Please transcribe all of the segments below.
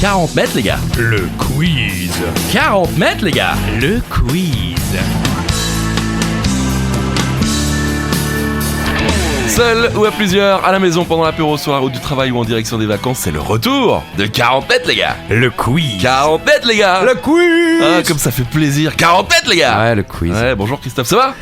40 mètres les gars. Le quiz. 40 mètres les gars. Le quiz. Seul ou à plusieurs, à la maison, pendant l'apéro, sur la route du travail ou en direction des vacances, c'est le retour de 40 mètres les gars. Le quiz. 40 mètres les gars. Le quiz. Ah, comme ça fait plaisir. 40 mètres les gars. Ouais, le quiz. Ouais, bonjour Christophe, ça va?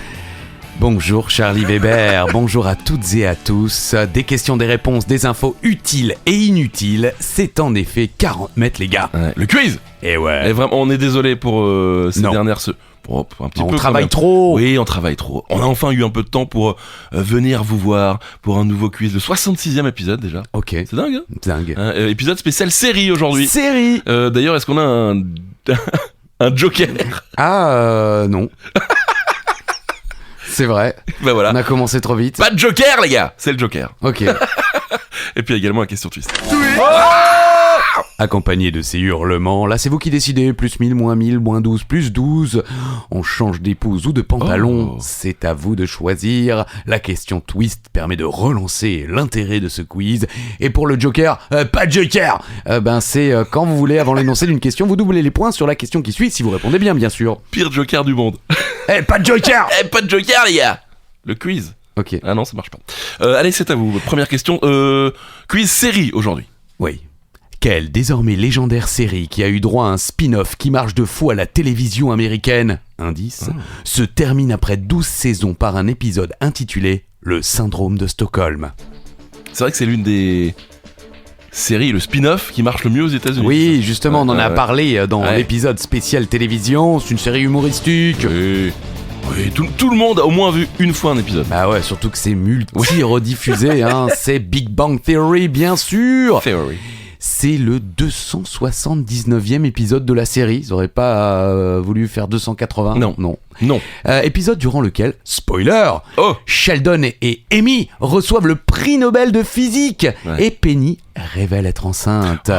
Bonjour Charlie Weber, bonjour à toutes et à tous. Des questions, des réponses, des infos utiles et inutiles, c'est en effet 40 mètres les gars. Ouais, le quiz. Et ouais. Et vraiment, on est désolé pour ces Non. dernières... un petit On peu travaille quand même. trop. Oui, on travaille trop. On a enfin eu un peu de temps pour venir vous voir pour un nouveau quiz, le 66e épisode déjà. Ok, C'est dingue, hein, dingue. épisode spécial série aujourd'hui. Série. D'ailleurs, est-ce qu'on a un... un joker? Non. C'est vrai, Ben voilà. on a commencé trop vite. Pas de joker, les gars. C'est le joker. Ok. Et puis également la question twist. Accompagné de ces hurlements, là c'est vous qui décidez, plus 1000, moins 1000, moins 12, plus 12. On change d'épouse ou de pantalon, Oh. c'est à vous de choisir. La question twist permet de relancer l'intérêt de ce quiz. Et pour le joker, pas de joker. C'est quand vous voulez, avant l'énoncé d'une question, vous doublez les points sur la question qui suit, si vous répondez bien sûr. Pire joker du monde. Pas de joker. Pas de joker, les gars. Le quiz. Ok, Ah non, ça marche pas. Allez, c'est à vous. Première question. Quiz série aujourd'hui. oui. Quelle désormais légendaire série qui a eu droit à un spin-off qui marche de fou à la télévision américaine, indice, se termine après 12 saisons par un épisode intitulé « Le syndrome de Stockholm ». C'est vrai que c'est l'une des séries, le spin-off, qui marche le mieux aux États-Unis. Oui, justement, on en a Ouais. parlé dans Ouais. l'épisode spécial télévision, c'est une série humoristique. Oui. Oui, tout le monde a au moins vu une fois un épisode. Bah ouais, surtout que c'est multi-rediffusé, hein, c'est Big Bang Theory, bien sûr. Theory. C'est le 279e épisode de la série. Ils auraient pas voulu faire 280. Non. Non. Non. Épisode durant lequel, spoiler, Oh. Sheldon et Amy reçoivent le prix Nobel de physique. Ouais. Et Penny révèle être enceinte.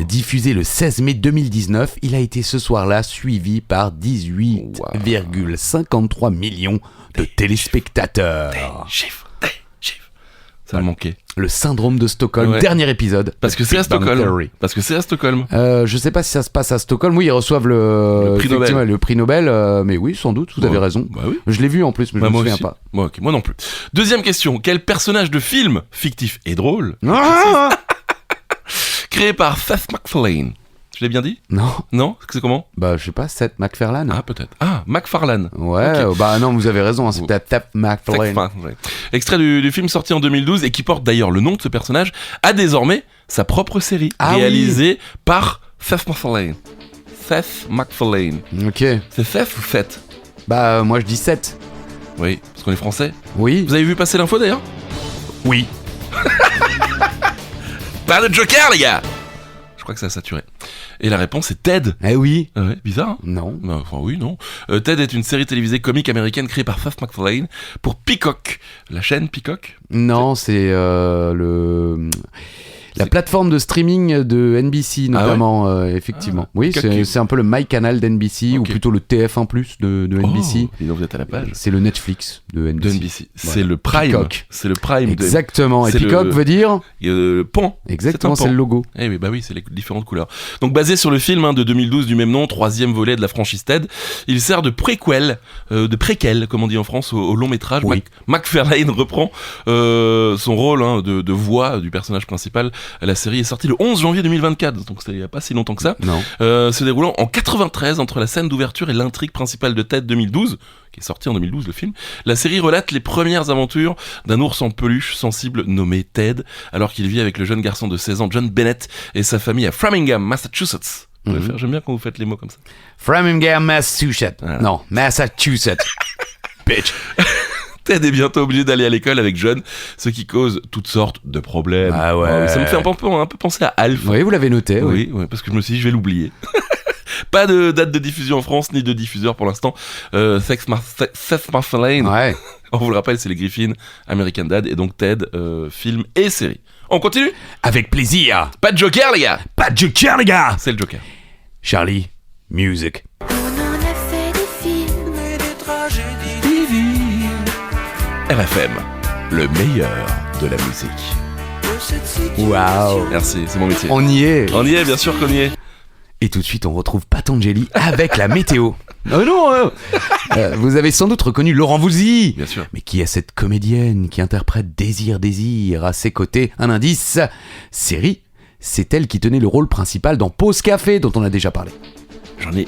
Diffusé le 16 mai 2019, il a été ce soir-là suivi par 18,53 millions de téléspectateurs. Chiffre. Ça me manquait. Le syndrome de Stockholm, Ouais. dernier épisode. Parce que c'est à Big Bang Stockholm. Theory. Parce que c'est à Stockholm. Je sais pas si ça se passe à Stockholm. Oui, ils reçoivent le prix Nobel. effectivement, le prix Nobel. Mais oui, sans doute, vous avez raison. Bah oui. Je l'ai vu en plus, mais Bah, je me moi souviens aussi. pas. Moi, ok, moi non plus. Deuxième question. Quel personnage de film fictif et drôle créé par Seth MacFarlane? Je l'ai bien dit? Non, Non? C'est comment? bah je sais pas, Seth MacFarlane. Ah, peut-être. Ah, MacFarlane. Ouais, Ok. bah non, vous avez raison, hein, c'est peut-être Seth MacFarlane. Ouais. Extrait du film sorti en 2012 et qui porte d'ailleurs le nom de ce personnage, a désormais sa propre série Ah réalisée par Seth MacFarlane. Seth MacFarlane. Ok, C'est Seth ou Seth? bah moi je dis 7. Oui, parce qu'on est français. Oui. Vous avez vu passer l'info d'ailleurs? Oui. Pas de joker, les gars! Je crois que ça a saturé. Et la réponse est Ted. Eh oui. Ah ouais, bizarre, hein? Non. Bah, enfin oui, non. Ted est une série télévisée comique américaine créée par Seth MacFarlane pour Peacock. La chaîne Peacock? Non, c'est la C'est- plateforme de streaming de NBC notamment, effectivement. Ah, Oui, Peacock. c'est un peu le MyCanal d'NBC, ou Ok. plutôt le TF1+, de NBC. Oh, dis donc, vous êtes à la page. C'est le Netflix de De NBC. NBC. C'est Voilà. le Prime. Peacock. C'est le Prime. Exactement. Et c'est Peacock le- veut dire Pan. exactement, C'est un c'est pan. le logo. Eh oui, bah oui, c'est les différentes couleurs. Donc basé sur le film de 2012 du même nom, troisième volet de la franchise Ted, il sert de préquel, comme on dit en France, au long métrage. Oui. MacFarlane reprend son rôle de voix du personnage principal. La série est sortie le 11 janvier 2024, donc c'était il n'y a pas si longtemps que ça. Non. Se déroulant en 93 entre la scène d'ouverture et l'intrigue principale de Ted 2012, qui est sorti en 2012 le film. La série relate les premières aventures d'un ours en peluche sensible nommé Ted, alors qu'il vit avec le jeune garçon de 16 ans John Bennett et sa famille à Framingham, Massachusetts. Vous pouvez faire- J'aime bien quand vous faites les mots comme ça. Framingham, Massachusetts. Voilà. Non, Massachusetts. Bitch. Ted est bientôt obligé d'aller à l'école avec John, ce qui cause toutes sortes de problèmes. Ah ouais. Ça me fait un peu penser à Alf. Oui, vous l'avez noté. Oui. Oui, parce que je me suis dit, je vais l'oublier. Pas de date de diffusion en France, ni de diffuseur pour l'instant. Seth MacFarlane, Ouais. on vous le rappelle, c'est les Griffins, American Dad, et donc Ted, film et série. On continue? Avec plaisir. Pas de joker, les gars! Pas de joker, les gars. C'est le joker. Charlie, music. On en a fait des films et des tragédies. RFM, le meilleur de la musique. Le Waouh. Merci, c'est mon métier. On y est. On y est, bien sûr qu'on y est. Et tout de suite, on retrouve Patangeli avec la météo. Vous avez sans doute reconnu Laurent Voulzy. Bien sûr. Mais qui est cette comédienne qui interprète Désir à ses côtés? Un indice, série, c'est elle qui tenait le rôle principal dans Pause Café, dont on a déjà parlé. Mais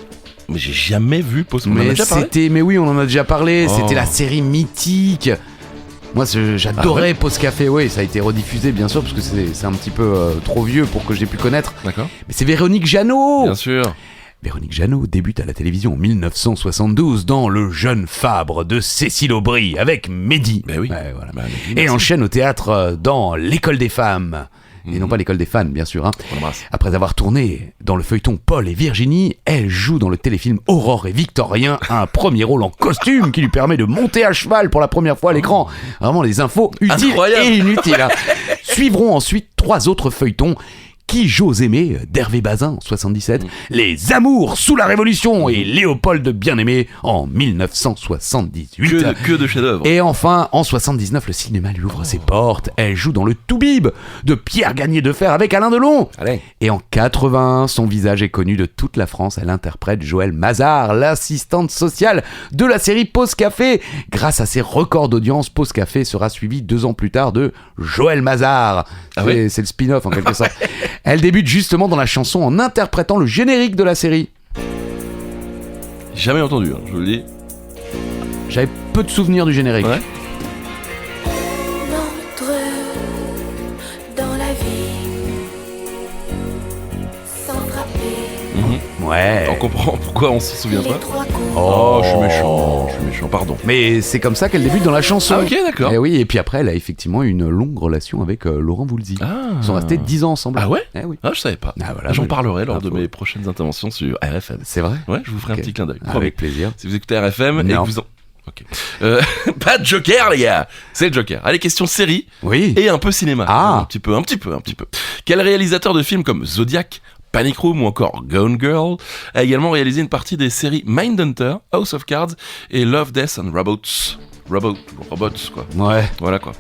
j'ai jamais vu Pause. On en a déjà parlé. Mais oui, on en a déjà parlé. Oh. C'était la série mythique. Moi, j'adorais Pause Café. Oui, ça a été rediffusé, bien sûr, parce que c'est un petit peu trop vieux pour que j'ai pu connaître. D'accord. Mais c'est Véronique Jeannot. Bien sûr. Véronique Jeannot débute à la télévision en 1972 dans Le Jeune Fabre de Cécile Aubry avec Mehdi. Ben oui. Ouais, voilà. Bah, Et merci. enchaîne au théâtre dans L'École des femmes. Et non pas l'École des fans, bien sûr. Hein. On l'embrasse. Après avoir tourné dans le feuilleton Paul et Virginie, elle joue dans le téléfilm Aurore et Victorien un premier rôle en costume qui lui permet de monter à cheval pour la première fois à l'écran. Vraiment les infos utiles Incroyable. et inutiles. Hein. Suivront ensuite 3 autres feuilletons. Qui j'ose aimer d'Hervé Bazin en 77, Les Amours sous la Révolution et Léopold Bien-Aimé en 1978. Que de chefs-d'œuvre. Et enfin, en 79, le cinéma lui ouvre ses portes. Elle joue dans Le Toubib de Pierre Gagné de Fer avec Alain Delon. Allez. Et en 80, son visage est connu de toute la France. Elle interprète Joëlle Mazard, l'assistante sociale de la série Pause Café. Grâce à ses records d'audience, Pause Café sera suivi 2 ans plus tard de Joëlle Mazard. Ah oui C'est le spin-off en quelque sorte. Elle débute justement dans la chanson en interprétant le générique de la série. Jamais entendu, hein, je vous le dis. J'avais peu de souvenirs du générique. Ouais. On entre dans la vie sans frapper Ouais. On comprend pourquoi on s'en souvient les pas. 3 coups. Oh, je suis méchant, pardon. Mais c'est comme ça qu'elle débute dans la chanson. Ah, ok, d'accord. Et oui, et puis après, elle a effectivement eu une longue relation avec Laurent Voulzy. Ah. Ils sont restés 10 ans ensemble. Ah ouais Eh oui. Ah, je savais pas. Ah, voilà, J'en oui. parlerai lors de Info. mes prochaines interventions sur RFM. C'est vrai. Ouais, je vous ferai Ok. un petit clin d'œil. Avec plaisir. Si vous écoutez RFM et Non. que vous en... Ok. Pas de Joker, les gars. C'est le Joker. Allez, question série Oui. et un peu cinéma. Ah. Un petit peu. Quel réalisateur de films comme Zodiac, Panic Room ou encore Gone Girl a également réalisé une partie des séries Mindhunter, House of Cards et Love, Death and Robots. Robots, quoi. Ouais. Voilà, quoi.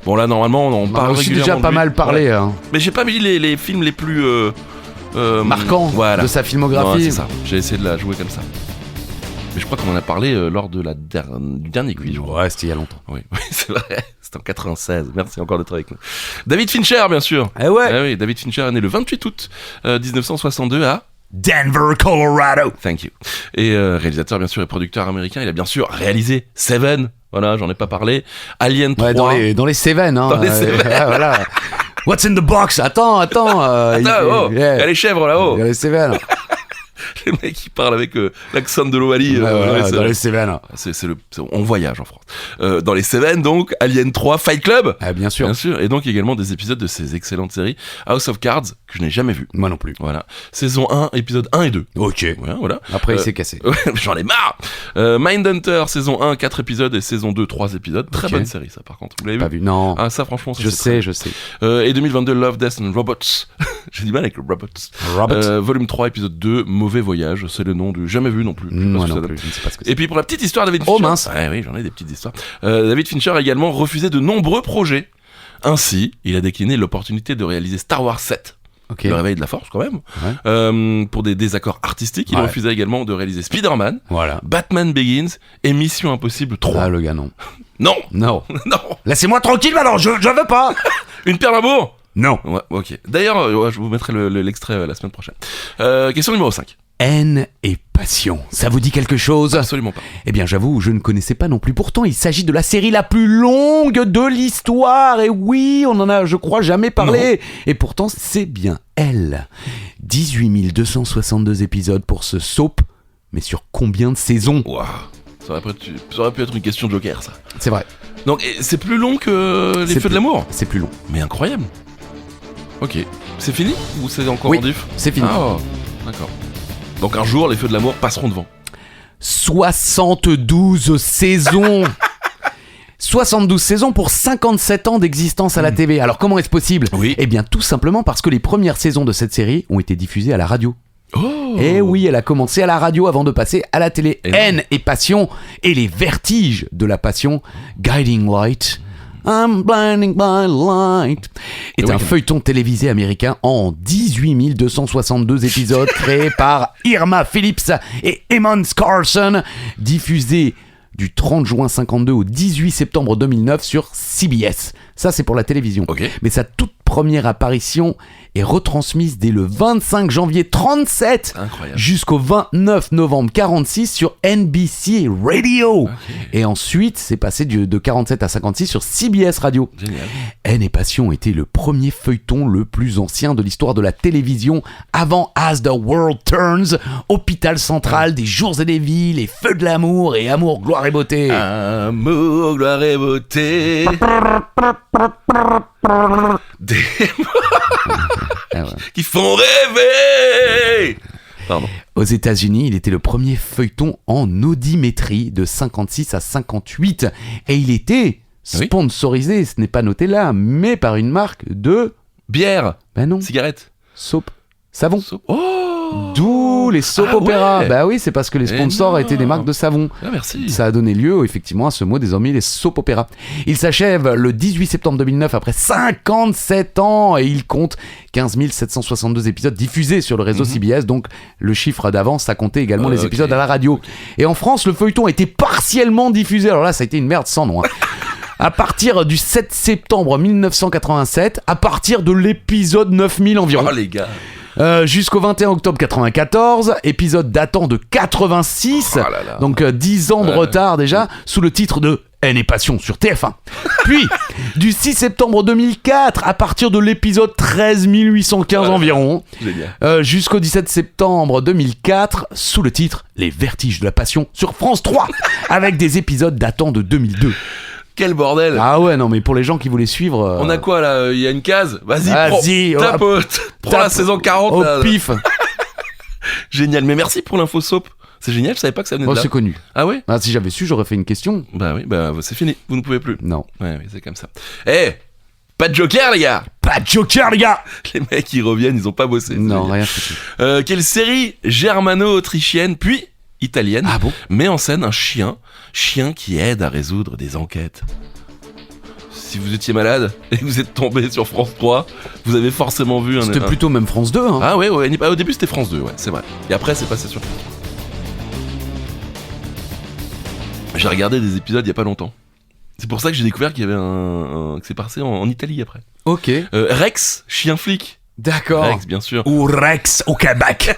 Bon, là, normalement, on On parle a aussi régulièrement déjà de pas lui. mal parlé. Ouais. Hein. Mais j'ai pas mis les films les plus... Marquant voilà. de sa Non, filmographie. c'est ça. J'ai essayé de la jouer comme ça. Mais je crois qu'on en a parlé lors de du dernier quiz, je crois. Ouais, c'était il y a longtemps. Oui, c'est vrai. C'était en 96. Merci encore d'être avec nous. David Fincher, bien sûr. Eh ouais. Ah oui, David Fincher est né le 28 août 1962 à... Denver, Colorado. Thank you. Et réalisateur, bien sûr, et producteur américain. Il a bien sûr réalisé Seven. Voilà, j'en ai pas parlé. Alien 3. Ouais, dans les Cévennes. Hein. Dans les Cévennes. Voilà. What's in the box? Attends. Attends, oh, il y a les chèvres là-haut. Il y a les Cévennes. Le mec qui parle avec l'accent de l'Ovalie. Ouais, voilà, dans dans les les Cévennes. on voyage en France. Dans les Cévennes, donc, Alien 3, Fight Club. Ah, bien sûr. Bien sûr. Et donc également des épisodes de ces excellentes séries. House of Cards, que je n'ai jamais vu. Moi non plus. Voilà. Saison 1, épisode 1 et 2. Ok. Voilà. Après, il s'est cassé. J'en ai marre. Mindhunter, saison 1, 4 épisodes et saison 2, 3 épisodes. Très Ok. bonne série, ça, par contre. Vous l'avez Pas vu? vu. Non. Ah, ça, franchement, ça, je c'est sais. très... Et 2022, Love, Death and Robots. J'ai du mal avec le Robots. Robert. Volume 3, épisode 2, Mauvais Voyage. C'est le nom du... Jamais vu non plus. Je sais pas Moi ce que non ça plus. donne. Je ne sais pas ce que c'est. Et puis pour la petite histoire, David Oh, Fincher... mince. Ouais, oui, j'en ai des petites histoires. David Fincher a également refusé de nombreux projets. Ainsi, il a décliné l'opportunité de réaliser Star Wars 7. Ok. Le réveil de la force quand même. Ouais. Pour des désaccords artistiques, il Ouais. refusait également de réaliser Spider-Man, Voilà. Batman Begins et Mission Impossible 3. Ah, le gars, non. Non, Non. non, Laissez-moi tranquille, maintenant. Je veux pas. une perle d'amour. Non. Ouais, ok. D'ailleurs, ouais, je vous mettrai l'extrait la semaine prochaine. Question numéro 5. Haine et passion. Ça vous dit quelque chose? Absolument pas. Eh bien, j'avoue, je ne connaissais pas non plus. Pourtant, il s'agit de la série la plus longue de l'histoire. Et oui, on en a, je crois, jamais parlé. Et pourtant, c'est bien elle. 18 262 épisodes pour ce soap. Mais sur combien de saisons? Waouh. Ça aurait pu être une question de Joker, ça. C'est vrai, Donc, c'est plus long que Les C'est Feux de plus- l'amour. c'est plus long. Mais incroyable. Ok. C'est fini ou c'est encore Oui. en diff? C'est fini. Ah, d'accord. Donc un jour, Les Feux de l'amour passeront devant. 72 saisons 72 saisons pour 57 ans d'existence à la TV. Alors comment est-ce possible? Oui. Eh bien tout simplement parce que les premières saisons de cette série ont été diffusées à la radio. Oh. Et oui, elle a commencé à la radio avant de passer à la télé. Énorme. Haine et passion et les vertiges de la passion. Guiding Light. I'm blinding by light est Oui. un feuilleton télévisé américain en 18 262 épisodes créé par Irma Phillips et Eamon Carson, diffusé du 30 juin 52 au 18 septembre 2009 sur CBS. Ça, c'est pour la télévision. Ok. Mais sa toute première apparition est retransmise dès le 25 janvier 37 Incroyable. jusqu'au 29 novembre 46 sur NBC Radio. Et ensuite, c'est passé de 47 à 56 sur CBS Radio. Génial. Haine et Passion était le premier feuilleton le plus ancien de l'histoire de la télévision avant As the World Turns, Hôpital Central, Des Jours et des Vies, Les Feux de l'amour et Amour, Gloire et Beauté. Amour, gloire et beauté. Des Ah ouais. qui font rêver. Pardon. Aux États-Unis, il était le premier feuilleton en audimétrie de 56 à 58 et il était Oui. sponsorisé, ce n'est pas noté là, mais par une marque de... Bière, Ben non, cigarette, soap, savon. Oh. D'où les soap Ah opéras. ouais. Bah oui, c'est parce que les sponsors étaient des Énorme. marques de savon. Ah, merci. Ça a donné lieu effectivement à ce mot désormais, les soap opéras. Il s'achève le 18 septembre 2009 après 57 ans et il compte 15 762 épisodes diffusés sur le réseau CBS, donc le chiffre d'avant, ça comptait également les Ok. épisodes à la radio. Et en France, le feuilleton a été partiellement diffusé, alors là ça a été une merde sans nom. À partir du 7 septembre 1987, à partir de l'épisode 9000 environ. Oh les gars. Jusqu'au 21 octobre 94, épisode datant de 86, Oh là là. donc 10 ans de retard déjà, sous le titre de Haine et Passion sur TF1. Puis, du 6 septembre 2004, à partir de l'épisode 13 815 environ, Génial. jusqu'au 17 septembre 2004, sous le titre Les Vertiges de la Passion sur France 3, avec des épisodes datant de 2002. Quel bordel. Ah ouais, non mais pour les gens qui voulaient suivre... On a quoi là? Il y a une case. Vas-y, Vas-y, prends la saison 40. au là. pif. Génial. Mais merci pour l'info soap. C'est génial. Je savais pas que ça venait Bon, de là. c'est connu. Ah ouais? Ah, si j'avais su, j'aurais fait une question. Bah oui, bah c'est fini. Vous ne pouvez plus. Non. Ouais, oui, c'est comme ça. Eh, pas de Joker les gars. Pas de Joker, les gars. Les mecs ils reviennent, ils ont pas bossé. Non, C'est rien foutu. génial. Quelle série germano-autrichienne puis italienne Ah bon? met en scène un chien qui aide à résoudre des enquêtes. Si vous étiez malade et que vous êtes tombé sur France 3, vous avez forcément vu un... C'était un- plutôt même France 2, hein. Ah ouais, au début c'était France 2, ouais, c'est vrai. Et après c'est passé sur France 3. J'ai regardé des épisodes il y a pas longtemps. C'est pour ça que j'ai découvert qu'il y avait que c'est passé en Italie après. Ok. Rex, chien flic. D'accord. Rex, bien sûr. Ou Rex au Québec.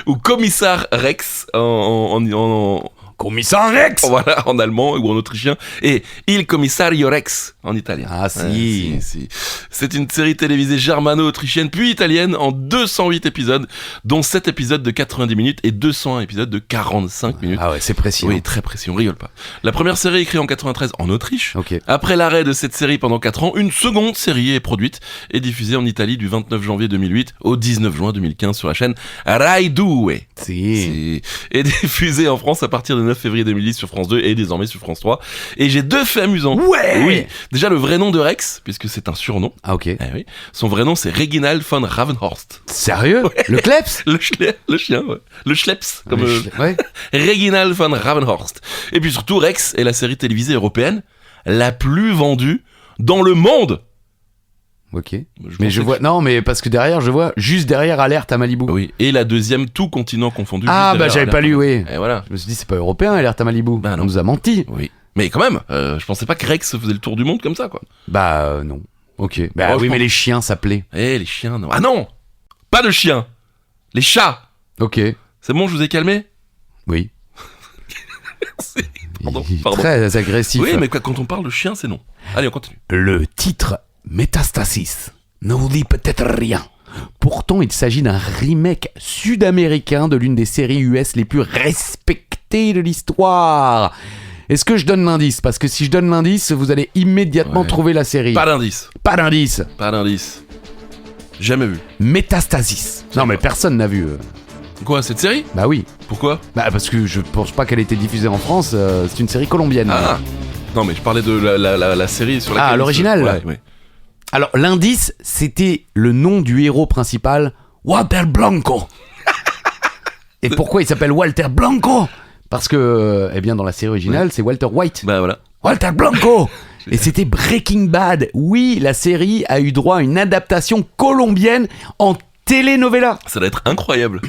Ou commissaire Rex en Commissaire Rex. voilà, en allemand ou en autrichien. Et Il Commissario Rex en italien. Ah si. Ouais, si. C'est une série télévisée germano-autrichienne puis italienne en 208 épisodes, dont 7 épisodes de 90 minutes et 201 épisodes de 45 minutes. Ah ouais, c'est précis. Oui, hein. très précis, on rigole pas. La première série est créée en 93 en Autriche. Ok. Après l'arrêt de cette série pendant 4 ans, une seconde série est produite et diffusée en Italie du 29 janvier 2008 au 19 juin 2015 sur la chaîne Rai 2. Si. Et diffusée en France à partir du 9 février 2010 sur France 2 et désormais sur France 3. Et j'ai 2 faits amusants. Ouais. Oui. Déjà le vrai nom de Rex, puisque c'est un surnom. Ah ok. Eh oui. Son vrai nom c'est Reginald von Ravenhorst. Sérieux? Le Kleps? Le chien, ouais. Le Schleps, comme Ouais. Reginald von Ravenhorst. Et puis surtout, Rex est la série télévisée européenne la plus vendue dans le monde. Ok. Mais je vois. Non, mais parce que derrière, je vois juste derrière Alerte à Malibu. Oui. Et la deuxième, tout continent confondu. Ah juste bah derrière j'avais pas Alerte. lu, oui. Et voilà. Je me suis dit c'est pas européen Alerte à Malibu. Bah non. On nous a menti. Oui. Mais quand même, je pensais pas que Rex faisait le tour du monde comme ça, quoi. Bah non. Ok. Bah Oh, je oui, mais pense- les chiens s'appelaient. Eh, les chiens, non. Ah non! Pas de chiens! Les chats! Ok. C'est bon, je vous ai calmé? Oui. Pardon, Il est pardon. Très agressif. Oui, mais quand on parle de chien, c'est non. Allez, on continue. Le titre Métastasis ne vous dit peut-être rien. Pourtant, il s'agit d'un remake sud-américain de l'une des séries US les plus respectées de l'histoire. Est-ce que je donne l'indice? Parce que si je donne l'indice, vous allez immédiatement Ouais. trouver la série. Pas d'indice. Pas d'indice. Pas d'indice. Jamais vu. Métastasis. Non, mais personne n'a vu. Quoi, cette série? Bah oui. Pourquoi? Bah parce que je pense pas qu'elle ait été diffusée en France. C'est une série colombienne. Ah! Non, mais je parlais de la série sur laquelle... Ah, l'original? Ouais, ouais. Alors, l'indice, c'était le nom du héros principal, Walter Blanco. Et pourquoi il s'appelle Walter Blanco? Parce que, eh bien, dans la série originale, c'est Walter White. Bah voilà. Walter Blanco. Et c'était Breaking Bad. Oui, la série a eu droit à une adaptation colombienne en telenovela. Ça doit être incroyable.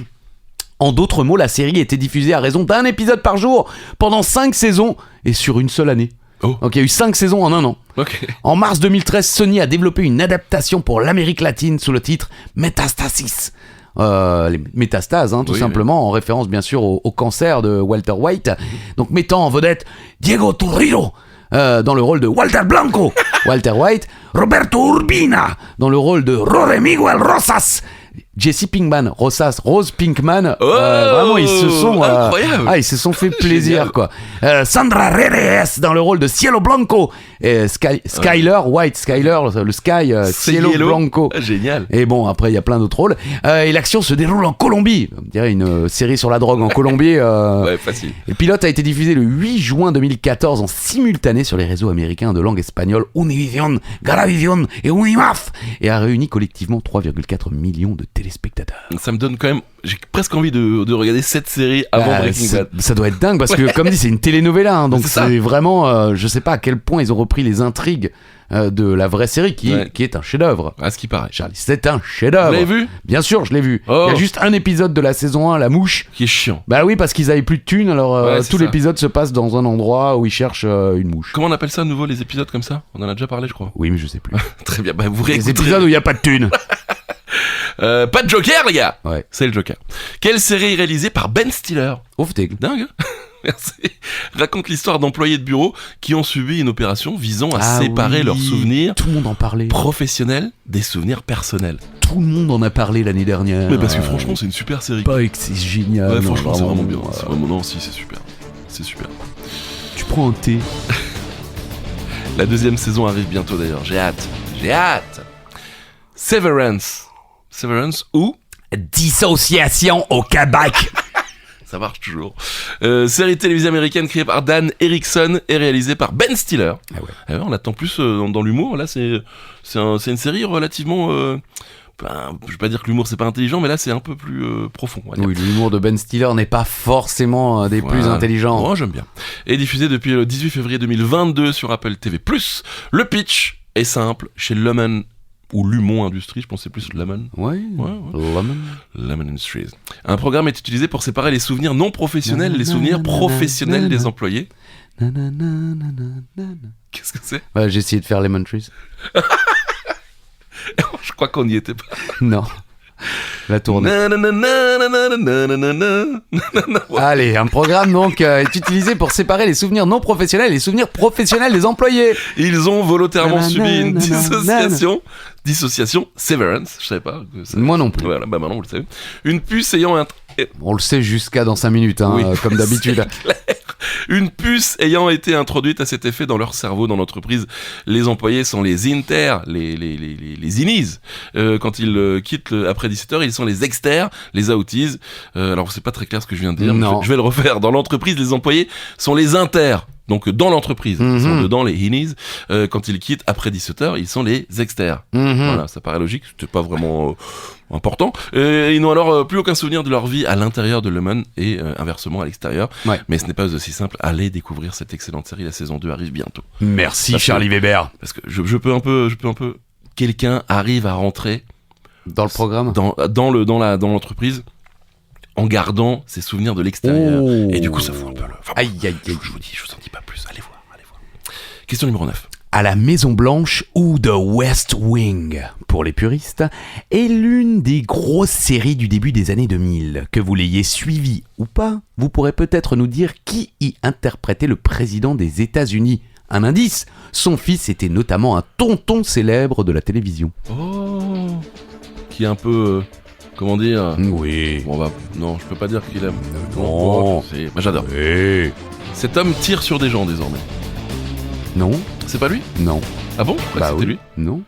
En d'autres mots, la série était diffusée à raison d'un épisode par jour pendant 5 saisons et sur une seule année. Oh. Donc il y a eu 5 saisons en un an. Ok. En mars 2013, Sony a développé une adaptation pour l'Amérique latine sous le titre Metastasis. Les métastases, tout Oui, simplement, en référence bien sûr au cancer de Walter White. Donc mettant en vedette Diego Torriro dans le rôle de Walter Blanco, Walter White, Roberto Urbina dans le rôle de Jorge Miguel Rosas, Jesse Pinkman, Rose Pinkman, vraiment ils se sont incroyable. ils se sont fait plaisir Génial. quoi. Sandra Reyes dans le rôle de Cielo Blanco et Skyler White, Skyler le Sky C'est Cielo Yellow. Blanco. Ah, génial. Et bon, après, il y a plein d'autres rôles. Et l'action se déroule en Colombie. On dirait une série sur la drogue en Colombie. Ouais, facile. Le pilote a été diffusé le 8 juin 2014 en simultané sur les réseaux américains de langue espagnole Univision, Garavision et Unimaf et a réuni collectivement 3,4 millions de téléspectateurs. Ça me donne quand même. J'ai presque envie de regarder cette série avant Breaking Bad. Ça doit être dingue parce que, comme dit, c'est une telenovela. Donc C'est ça. c'est vraiment. Je sais pas à quel point ils ont repris les intrigues de la vraie série qui est un chef-d'œuvre. À ce qui paraît. Charlie, c'est un chef-d'œuvre. Vous l'avez vu? Bien sûr, je l'ai vu. Oh. Il y a juste un épisode de la saison 1, La Mouche. Qui est chiant. Bah oui, parce qu'ils avaient plus de thunes, alors Ouais, c'est tout ça. l'épisode se passe dans un endroit où ils cherchent une mouche. Comment on appelle ça à nouveau les épisodes comme ça? On en a déjà parlé, je crois. Oui, mais je sais plus. Très bien. Bah, vous Les réécouterez. épisodes où il n'y a pas de thunes. Pas de Joker, les gars. Ouais. C'est le Joker. Quelle série réalisée par Ben Stiller? Ouf, t'es... Dingue, hein? Merci. Raconte l'histoire d'employés de bureau qui ont subi une opération visant à séparer oui. leurs souvenirs Tout le monde en parlait. professionnels des souvenirs personnels. Tout le monde en a parlé l'année dernière. Mais parce que franchement, c'est une super série. Pas que c'est génial. Ouais, non, franchement, c'est vraiment bien. euh, C'est vraiment, non, si, c'est super. C'est super. Tu prends un thé. La deuxième saison arrive bientôt d'ailleurs. J'ai hâte. J'ai hâte. Severance. Severance ou Dissociation au Québec. ça marche toujours. Série télévisée américaine créée par Dan Erickson et réalisée par Ben Stiller. Ah ouais. Ah ouais, on l'attend plus dans l'humour. Là, c'est une série relativement. Je vais pas dire que l'humour c'est pas intelligent, mais là c'est un peu plus profond. On va dire. Oui, l'humour de Ben Stiller n'est pas forcément des plus Voilà. intelligents. Moi j'aime bien. Et diffusé depuis le 18 février 2022 sur Apple TV+. Le pitch est simple chez Lemon ou Lumon Industries, je pense que c'est plus Lemon. Ouais. Ouais. Lemon. Lemon Industries. Un programme est utilisé pour séparer les souvenirs non professionnels et les souvenirs professionnels des employés. Qu'est-ce que c'est? Ouais, j'ai essayé de faire Lemon Trees. Je crois qu'on n'y était pas. Non. La tournée. Allez, un programme donc est utilisé pour séparer les souvenirs non professionnels et les souvenirs professionnels des employés. Ils ont volontairement subi une Nanana. dissociation, severance, je savais pas. Que ça... Moi non plus. Voilà, bah maintenant vous le savez. Une puce ayant On le sait jusqu'à dans 5 minutes, hein, Oui, comme d'habitude. Une puce ayant été introduite à cet effet dans leur cerveau dans l'entreprise. Les employés sont les inter, les innies. Quand ils quittent après 17h, ils sont les exter, les outies. Alors c'est pas très clair ce que je viens de dire. Non. Je vais le refaire. Dans l'entreprise, les employés sont les inter. Donc dans l'entreprise, ils sont dedans les innies. Quand ils quittent après 17h, ils sont les exter. Voilà, ça paraît logique. C'était pas vraiment important. Ils n'ont alors plus aucun souvenir de leur vie à l'intérieur de Lemon et inversement à l'extérieur. Ouais. Mais ce n'est pas aussi simple. Allez découvrir cette excellente série. La saison 2 arrive bientôt. Merci Parce que- Charlie Weber. Parce que je peux un peu. Quelqu'un arrive à rentrer Dans le programme. dans l'entreprise en gardant ses souvenirs de l'extérieur. Oh. Et du coup, ça fout un peu le. Enfin, Aïe, aïe, aïe. je vous en dis pas plus. Allez voir. Question numéro 9. À la Maison Blanche ou The West Wing, pour les puristes, est l'une des grosses séries du début des années 2000. Que vous l'ayez suivi ou pas, vous pourrez peut-être nous dire qui y interprétait le président des États-Unis. Un indice, son fils était notamment un tonton célèbre de la télévision. Oh. Qui est un peu. Comment dire. Oui. Bon, non, je peux pas dire qu'il aime. Non. J'adore. Oui. Cet homme tire sur des gens désormais. Non. C'est pas lui? Non. Ah bon? Je crois que c'était lui. Non.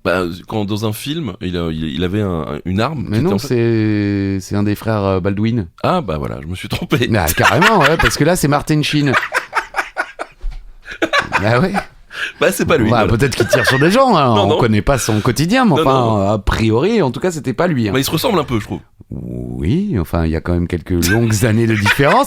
Bah, quand dans un film, il avait une arme. Mais qui était non, en fait- c'est un des frères Baldwin. Ah bah voilà, je me suis trompé. Ah, carrément, ouais, parce que là, c'est Martin Sheen. Ah ouais. Bah, c'est pas lui. Bah, voilà. peut-être qu'il tire sur des gens, hein. Non, On non. connaît pas son quotidien, mais Non, enfin, non. a priori, en tout cas, c'était pas lui. Hein. Bah, il se ressemble un peu, je trouve. Oui, enfin, il y a quand même quelques longues années de différence.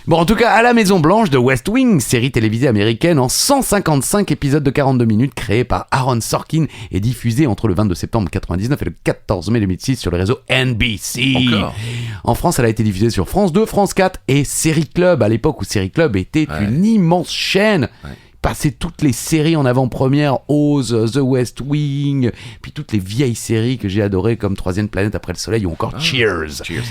Bon, en tout cas, à la Maison Blanche de West Wing, série télévisée américaine en 155 épisodes de 42 minutes, créée par Aaron Sorkin et diffusée entre le 22 septembre 99 et le 14 mai 2006 sur le réseau NBC. Encore. En France, elle a été diffusée sur France 2, France 4 et Série Club, à l'époque où Série Club était Ouais. une immense chaîne. Ouais. Passait toutes les séries en avant-première, Oz, The West Wing, puis toutes les vieilles séries que j'ai adorées comme Troisième planète après le soleil ou encore Cheers. Cheers.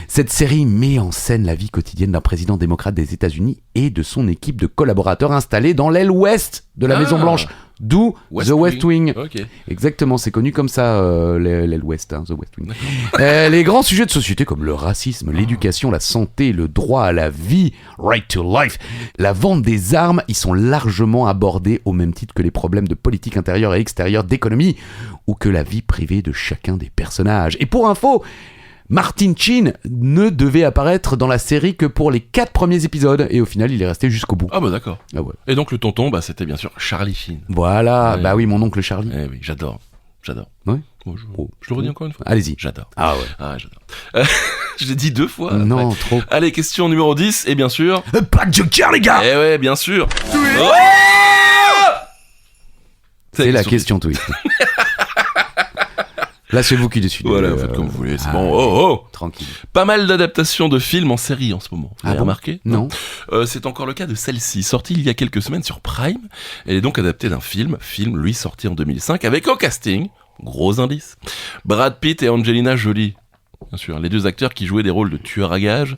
Cette série met en scène la vie quotidienne d'un président démocrate des États-Unis et de son équipe de collaborateurs installés dans l'aile ouest de la Ah. Maison Blanche, d'où The West Wing. Ok. Exactement, c'est connu comme ça, l'aile ouest, hein, The West Wing. Les grands sujets de société comme le racisme, l'éducation, la santé, le droit à la vie, right to life, la vente des armes, ils sont largement abordés au même titre que les problèmes de politique intérieure et extérieure, d'économie, ou que la vie privée de chacun des personnages. Et pour info, Martin Sheen ne devait apparaître dans la série que pour les 4 premiers épisodes, et au final, il est resté jusqu'au bout. Ah bah d'accord. Ah ouais. Et donc le tonton, bah c'était bien sûr Charlie Sheen. Voilà, Ouais. bah oui, mon oncle Charlie. Eh oui, j'adore. Ouais. Bon, je le redis encore une fois. Allez-y. J'adore. Ah ouais. Ah, j'adore. Je l'ai dit 2 fois. Non, après. trop. Allez, question numéro 10, et bien sûr... Pas de Joker, les gars. Eh ouais, bien sûr. Oh C'est la question twist. Là, c'est vous qui décidez. Voilà, faites comme vous voulez, c'est ah, bon. Oh, oh. Tranquille. Pas mal d'adaptations de films en série en ce moment. Vous avez bon remarqué? Non. C'est encore le cas de celle-ci, sortie il y a quelques semaines sur Prime. Elle est donc adaptée d'un film, lui sorti en 2005, avec au casting, gros indice, Brad Pitt et Angelina Jolie. Bien sûr, les deux acteurs qui jouaient des rôles de tueurs à gages.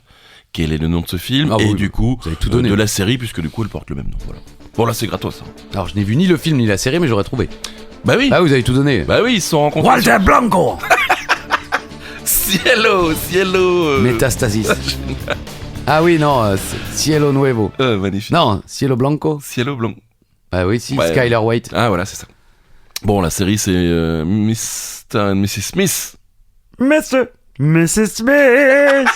Quel est le nom de ce film? Ah et oui, du coup, vous avez tout donné. de la série, puisque du coup, elle porte le même nom. Voilà. Bon, là, c'est gratos. Hein. Alors, je n'ai vu ni le film ni la série, mais j'aurais trouvé. Bah oui. Ah, vous avez tout donné. Bah oui, ils se sont rencontrés. Walter Blanco. Cielo. Métastasis. Ah oui, non, Cielo Nuevo. Magnifique. Non, Cielo Blanco. Cielo Blanc. Ah oui, si, Ouais. Skylar White. Ah voilà, c'est ça. Bon, la série, c'est Mr. and Mrs. Smith. Mr. Mrs. Smith.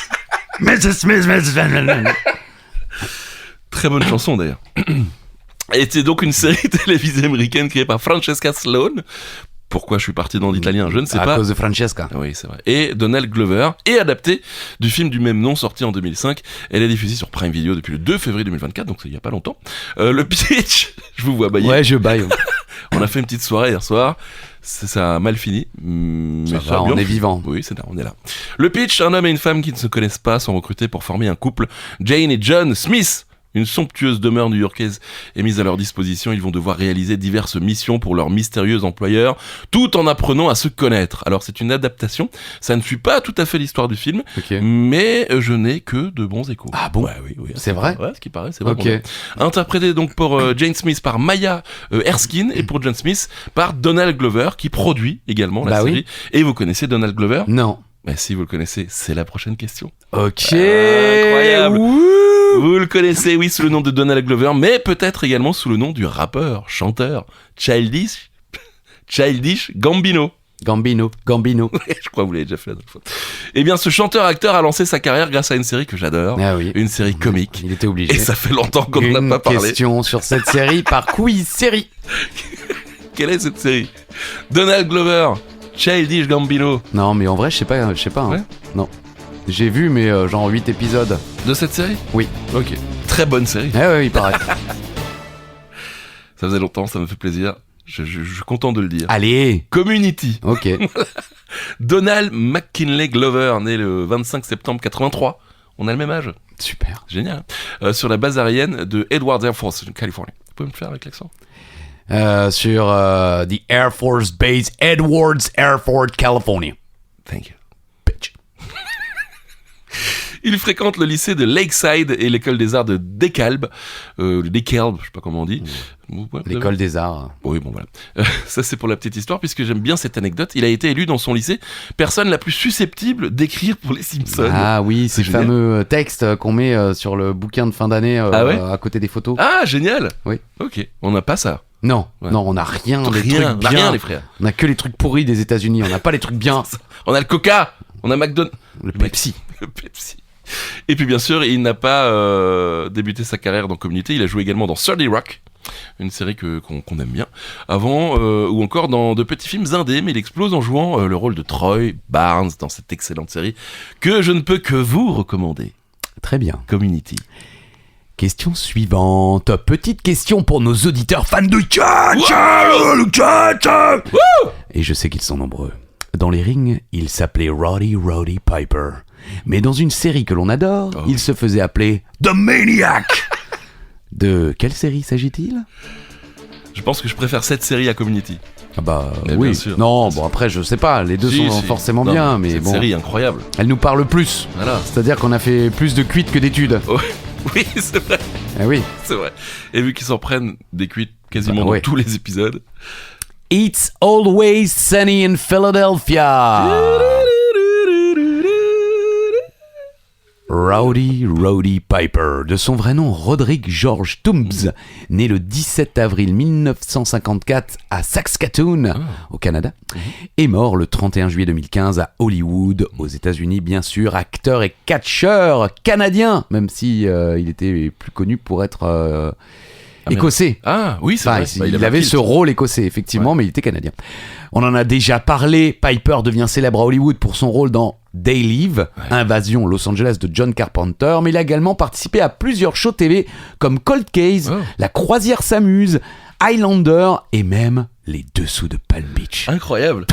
Mrs. Smith, Mrs. Smith. Très bonne chanson d'ailleurs. Et c'est donc une série télévisée américaine créée par Francesca Sloane. Pourquoi je suis parti dans l'italien, je ne sais À pas. cause de Francesca. Oui, c'est vrai. Et Donald Glover, et adapté du film du même nom sorti en 2005. Elle est diffusée sur Prime Video depuis le 2 février 2024, donc il n'y a pas longtemps. Le pitch, je vous vois bailler. Ouais, je baille. On a fait une petite soirée hier soir. Ça a mal fini. Mais Ça va, a bien on est fini. vivant. Oui, c'est là, on est là. Le pitch, un homme et une femme qui ne se connaissent pas sont recrutés pour former un couple. Jane et John Smith. Une somptueuse demeure new-yorkaise est mise à leur disposition. Ils vont devoir réaliser diverses missions pour leur mystérieux employeur, tout en apprenant à se connaître. Alors c'est une adaptation. Ça ne suit pas tout à fait l'histoire du film, Ok. mais je n'ai que de bons échos. Ah bon? Ouais, oui. C'est vrai? Ouais, ce qui paraît, c'est vrai. Ok. Interprété donc pour Jane Smith par Maya Erskine et pour John Smith par Donald Glover qui produit également la Bah oui. série. Et vous connaissez Donald Glover? Non. Bah si vous le connaissez, c'est la prochaine question. Ok. Incroyable. Wouh. Vous le connaissez, oui, sous le nom de Donald Glover, mais peut-être également sous le nom du rappeur, chanteur, Childish Gambino. Gambino. Je crois que vous l'avez déjà fait la dernière fois. Eh bien, ce chanteur-acteur a lancé sa carrière grâce à une série que j'adore, Ah oui. une série comique. Il était obligé. Et ça fait longtemps qu'on n'en Une a pas parlé. question sur cette série par Quiz Série. Quelle est cette série? Donald Glover, Childish Gambino. Non, mais en vrai, je sais pas. Hein. Ouais. Non. J'ai vu, mais genre 8 épisodes. De cette série? Oui. Ok. Très bonne série. Ah ouais, il paraît. Ça faisait longtemps, ça me fait plaisir. Je suis content de le dire. Allez. Community. Ok. Donald McKinley Glover, né le 25 septembre 83. On a le même âge. Super. Génial. Sur la base aérienne de Edwards Air Force, en Californie. Vous pouvez me le faire avec l'accent? Sur the Air Force Base Edwards Air Force, California. Thank you. Bitch. Il fréquente le lycée de Lakeside et l'école des arts de DeKalb. DeKalb, je sais pas comment on dit. Ouais, L'école des arts. Oui, bon voilà. Ça c'est pour la petite histoire, puisque j'aime bien cette anecdote. Il a été élu dans son lycée personne la plus susceptible d'écrire pour les Simpsons. Ah oui, ces génial. fameux textes qu'on met sur le bouquin de fin d'année Ah ouais à côté des photos. Ah, génial. Oui. Ok, on n'a pas ça. Non, Ouais. non, on n'a rien. Les Rien, trucs on a bien. rien les frères. On a que les trucs pourris des États-Unis. On n'a pas les trucs bien. On a le Coca, on a McDonald's. Le Pepsi. Le Pepsi. Et puis bien sûr, il n'a pas débuté sa carrière dans Community, il a joué également dans 30 Rock. une série qu'on aime bien. Avant, ou encore dans de petits films indés, mais il explose en jouant le rôle de Troy Barnes dans cette excellente série que je ne peux que vous recommander. Très bien. Community. Question suivante. Petite question pour nos auditeurs fans de catch. Le catch. Et je sais qu'ils sont nombreux. Dans les rings, il s'appelait Roddy Piper. Mais dans une série que l'on adore, il se faisait appeler The Maniac. De quelle série s'agit-il ? Je pense que je préfère cette série à Community. Ah bah Mais oui. bien sûr, non, bien bon sûr. après je sais pas, les deux Si, sont si. forcément Non, bien, mais cette bon. série incroyable. Elle nous parle plus. Voilà. C'est-à-dire qu'on a fait plus de cuites que d'études. Oui, c'est vrai. Ah oui. C'est vrai. Et vu qu'ils s'en prennent des cuites quasiment Bah ouais. dans tous les épisodes. It's always sunny in Philadelphia. Roddy Piper, de son vrai nom Roderick George Toombs, né le 17 avril 1954 à Saskatoon, au Canada, est mort le 31 juillet 2015 à Hollywood, aux États-Unis, bien sûr, acteur et catcheur canadien, même si il était plus connu pour être écossais. Ah oui, c'est Enfin, vrai. il Bah, avait un ce kilt. rôle écossais, effectivement, mais il était canadien. On en a déjà parlé. Piper devient célèbre à Hollywood pour son rôle dans They Live, Invasion Los Angeles de John Carpenter, mais il a également participé à plusieurs shows TV comme Cold Case, La Croisière s'amuse, Highlander et même Les Dessous de Palm Beach. Incroyable.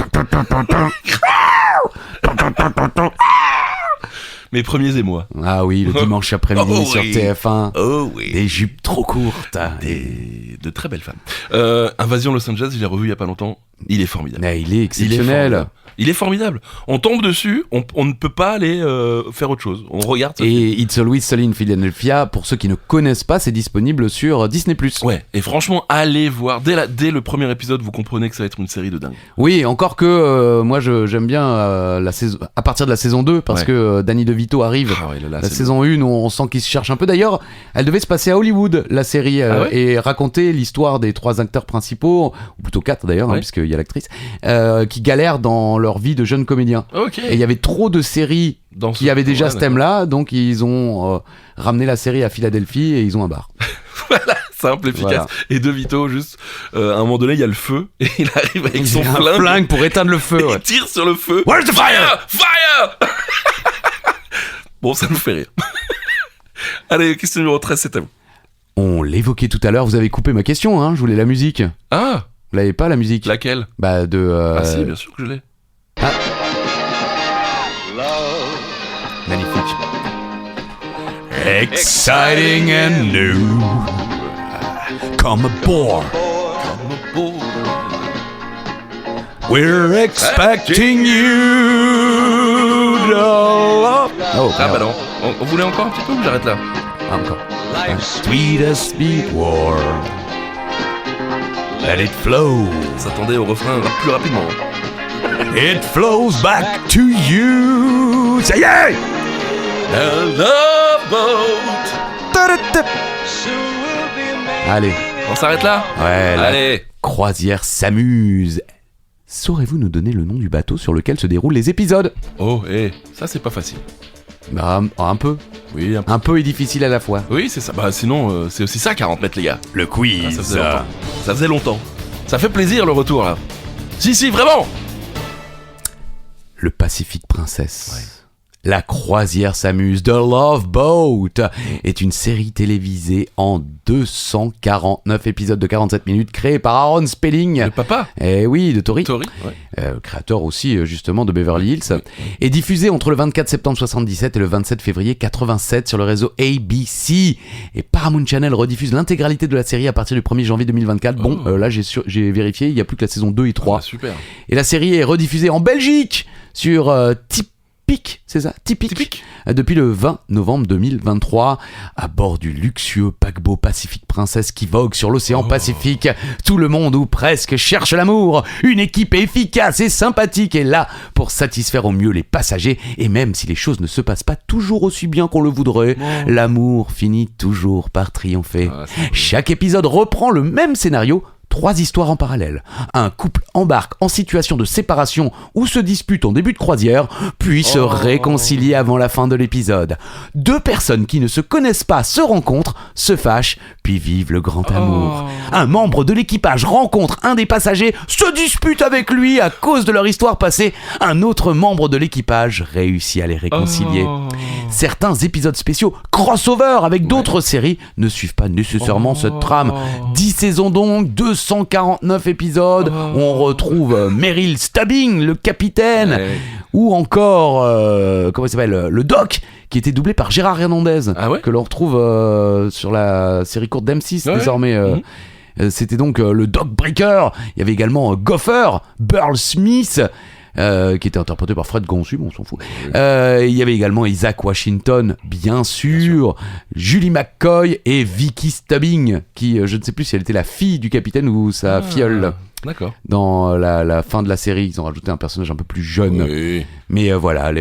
Mes premiers émois. Ah oui, le dimanche après-midi Oh sur oui. TF1. Oh oui. Des jupes trop courtes. De très belles femmes. Invasion Los Angeles, je l'ai revu il y a pas longtemps. Il est formidable. Mais il est exceptionnel. Il est formidable. On tombe dessus, on ne peut pas aller faire autre chose. On regarde. ça. Et It's Always Sunny in Philadelphia, pour ceux qui ne connaissent pas, c'est disponible sur Disney+. Ouais, et franchement, allez voir. Dès le premier épisode, vous comprenez que ça va être une série de dingue. Oui, encore que moi j'aime bien la saison, à partir de la saison 2, parce Ouais. que Danny DeVito arrive. Ah ouais, là, La c'est saison 1, on sent qu'il se cherche un peu. D'ailleurs, elle devait se passer à Hollywood, la série, Ah ouais et raconter l'histoire des 3 acteurs principaux, ou plutôt 4 d'ailleurs, Ouais. puisqu'il y a l'actrice, qui galèrent dans leur vie de jeunes comédiens. Ok. Et il y avait trop de séries Dans qui avaient déjà ouais, ce thème-là, donc ils ont ramené la série à Philadelphie et ils ont un bar. Voilà, simple, efficace. Voilà. Et De Vito, juste, à un moment donné, il y a le feu, et il arrive avec son Il y a un flingue. flingue pour éteindre le feu. Et Ouais. il tire sur le feu. Where's the fire? Fire! Bon, ça nous fait rire. Allez, question numéro 13, c'est à vous. On l'évoquait tout à l'heure, vous avez coupé ma question, hein, je voulais la musique. Ah, Vous l'avez pas, la musique? laquelle? Bah, de... Ah si, bien sûr que je l'ai. Magnifique. Exciting and new. Come aboard. We're expecting you to love. Oh, Ah bah merde. non, on voulait encore un petit peu ou j'arrête là? Ah, encore. Sweetest beat war. Let it flow. On s'attendait au refrain plus rapidement. It flows back to you. Ça y est. The Love Boat. Allez, On s'arrête là? ouais, la Allez. croisière s'amuse. Saurez-vous nous donner le nom du bateau sur lequel se déroulent les épisodes? Oh, ça c'est pas facile. Bah, un peu. Oui, un peu. Un peu et difficile à la fois. Oui, c'est ça. Bah sinon, c'est aussi ça 40 mètres, les gars. Le Ah, quiz. ça faisait longtemps. Ça faisait longtemps. Ça fait plaisir le retour là. Si, vraiment. Le Pacific Princess. La croisière s'amuse. The Love Boat est une série télévisée en 249 épisodes de 47 minutes créée par Aaron Spelling. Le papa. Eh oui, de Tori. Tori. Ouais. Créateur aussi justement de Beverly Hills, est diffusé entre le 24 septembre 77 et le 27 février 87 sur le réseau ABC. Et Paramount Channel rediffuse l'intégralité de la série à partir du 1er janvier 2024. Bon, là j'ai vérifié, il n'y a plus que la saison 2 et 3. Ah, super. Et la série est rediffusée en Belgique sur Typique, c'est ça, Typique, depuis le 20 novembre 2023, à bord du luxueux paquebot Pacific Princess qui vogue sur l'océan Pacifique. Tout le monde, ou presque, cherche l'amour. Une équipe efficace et sympathique est là pour satisfaire au mieux les passagers. Et même si les choses ne se passent pas toujours aussi bien qu'on le voudrait, l'amour finit toujours par triompher. Ah, c'est Chaque épisode reprend le même scénario, 3 histoires en parallèle. Un couple embarque en situation de séparation ou se dispute en début de croisière, puis se réconcilie avant la fin de l'épisode. 2 personnes qui ne se connaissent pas se rencontrent, se fâchent, puis vivent le grand amour. Un membre de l'équipage rencontre un des passagers, se dispute avec lui à cause de leur histoire passée. Un autre membre de l'équipage réussit à les réconcilier. Certains épisodes spéciaux crossover avec d'autres séries ne suivent pas nécessairement cette trame. 10 saisons donc, 249 épisodes. On retrouve Meryl Stubbing, le capitaine, ou encore comment il s'appelle, le Doc, qui était doublé par Gérard Hernandez, que l'on retrouve sur la série courte d'M6 désormais. C'était donc le Doc Breaker. Il y avait également Gopher, Burl Smith, qui était interprété par Fred Gonsu, on s'en fout. Il y avait également Isaac Washington, bien sûr, Julie McCoy et Vicky Stubbing, qui, je ne sais plus si elle était la fille du capitaine ou sa filleule. D'accord. Dans la fin de la série, ils ont rajouté un personnage un peu plus jeune. Oui. Mais voilà,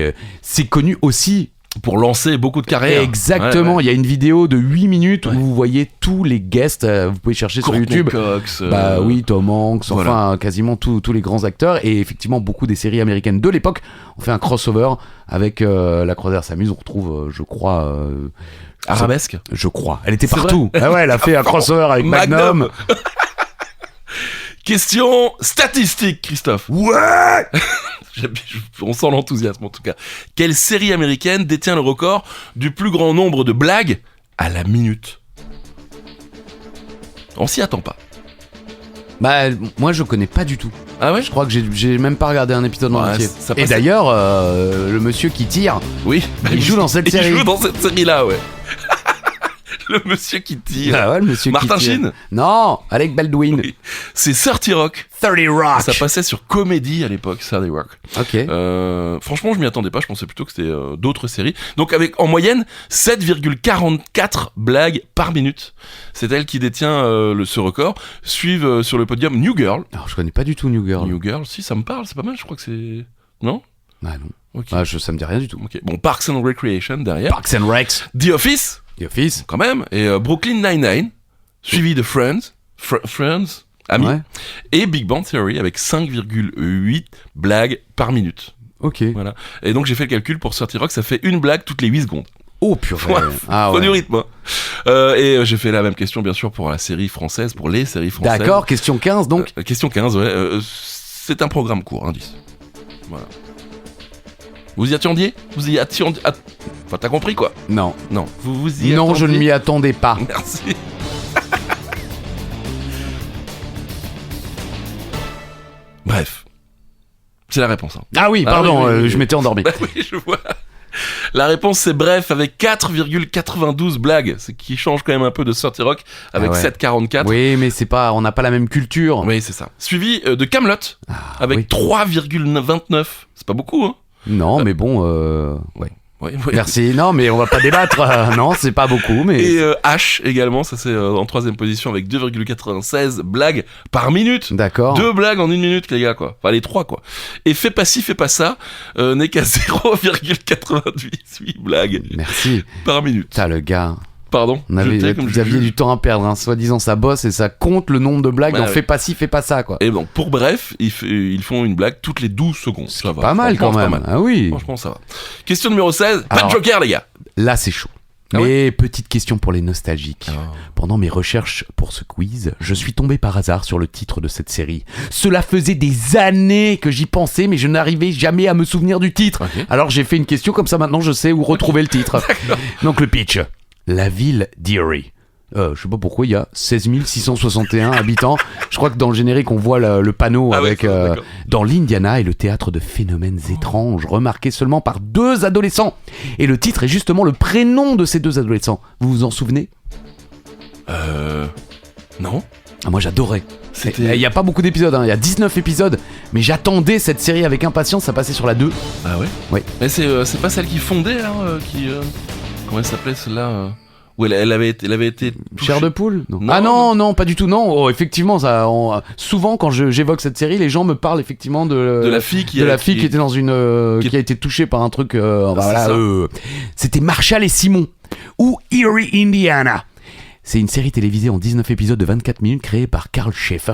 c'est connu aussi. Pour lancer beaucoup de carrières. Exactement, il y a une vidéo de 8 minutes où vous voyez tous les guests, vous pouvez chercher sur YouTube. Cox, oui, Tom Hanks, enfin quasiment tous les grands acteurs. Et effectivement, beaucoup des séries américaines de l'époque ont fait un crossover avec La Croisière s'amuse. On retrouve, je crois... Arabesque. Je crois, elle était partout. Ah ouais, elle a fait un crossover avec Magnum. Question statistique, Christophe. Ouais. On sent l'enthousiasme en tout cas. Quelle série américaine détient le record du plus grand nombre de blagues à la minute? On s'y attend pas. Bah, moi je connais pas du tout. Ah ouais? Je crois que j'ai même pas regardé un épisode en entier. Ça Et passait... d'ailleurs, le monsieur qui tire, oui, il joue dans cette série. Il joue dans cette série-là, ouais. Le monsieur qui tire. Ah ouais, le monsieur Martin qui tire. Sheen. Non, Alec Baldwin. Oui. C'est 30 Rock. 30 Rock. Ça passait sur Comédie à l'époque, 30 Rock. Ok. Franchement, je m'y attendais pas. Je pensais plutôt que c'était d'autres séries. Donc, avec en moyenne 7,44 blagues par minute. C'est elle qui détient ce record. Suivent sur le podium New Girl. Alors, je connais pas du tout New Girl. New Girl, si ça me parle, c'est pas mal. Je crois que c'est. Non? Ah non. Ok. Ah, ça me dit rien du tout. Ok. Bon, Parks and Recreation derrière. Parks and Recs. The Office. The Office. Quand même. Et Brooklyn Nine-Nine. Suivi de Friends. Friends. Amis. Ouais. Et Big Bang Theory avec 5,8 blagues par minute. Ok. Voilà. Et donc j'ai fait le calcul pour 30 Rock, ça fait une blague toutes les 8 secondes. Oh purée. Ouais, Ah faut ouais. du rythme. Hein. Et j'ai fait la même question bien sûr pour la série française, pour les séries françaises. D'accord, question 15 donc. Question 15, ouais. C'est un programme court, indice. Voilà. Vous y attendiez? Vous y attendiez? Enfin, t'as compris quoi? Non. Non. Vous y Non, attendiez? je ne m'y attendais pas. Merci. Bref. C'est la réponse. Hein. Ah oui, pardon, oui, je m'étais endormi. Bah oui, je vois. La réponse c'est bref avec 4,92 blagues, ce qui change quand même un peu de 30 Rock avec 7,44. Oui, mais c'est pas, on n'a pas la même culture. Oui, c'est ça. Suivi de Kaamelott avec oui. 3,29. C'est pas beaucoup, hein. Non, mais bon, ouais. Oui. Merci. Non, mais on va pas débattre. Non, c'est pas beaucoup, mais. Et H également, ça c'est en troisième position avec 2,96 blagues par minute. D'accord. 2 blagues en 1 minute, les gars, quoi. Enfin, les 3, quoi. Et fais pas ci, fais pas ça, n'est qu'à 0,98 blagues Merci. par minute. Putain, le gars. Pardon. Vous aviez du temps à perdre, hein. Soi-disant ça bosse et ça compte le nombre de blagues. Ouais, donc ouais. fais pas ci, fais pas ça, quoi. Et bon, pour bref, ils font une blague toutes les 12 secondes. Ça va. Pas mal quand Franchement, même. c'est pas mal. Ah oui. Franchement, ça va. Question numéro 16. Pas Alors, de joker, les gars. Là, c'est chaud. Ah Mais petite question pour les nostalgiques. Oh. Pendant mes recherches pour ce quiz, je suis tombé par hasard sur le titre de cette série. Cela faisait des années que j'y pensais, mais je n'arrivais jamais à me souvenir du titre. Ok. Alors j'ai fait une question, comme ça maintenant je sais où retrouver le titre. Donc le pitch. La ville d'Erie. Je sais pas pourquoi il y a 16 661 habitants. Je crois que dans le générique on voit le panneau Ah ouais, avec d'accord. dans l'Indiana est le théâtre de phénomènes étranges remarqués seulement par 2 adolescents. Et le titre est justement le prénom de ces 2 adolescents. Vous vous en souvenez? Non. Ah, moi j'adorais. C'était. Il y a pas beaucoup d'épisodes, hein. Il y a 19 épisodes, mais j'attendais cette série avec impatience, ça passait sur la 2. Ah ouais. Oui. Mais c'est pas celle qui fondait là, qui. Comment elle s'appelait celle-là où elle avait été. Chair de poule non. Non, Ah non, pas du tout, non. Oh, effectivement, souvent quand j'évoque cette série, les gens me parlent effectivement de la fille qui était dans une qui a été touchée par un truc. Voilà, ça. c'était Marshall et Simon ou Erie, Indiana. C'est une série télévisée en 19 épisodes de 24 minutes créée par Carl Schaeffer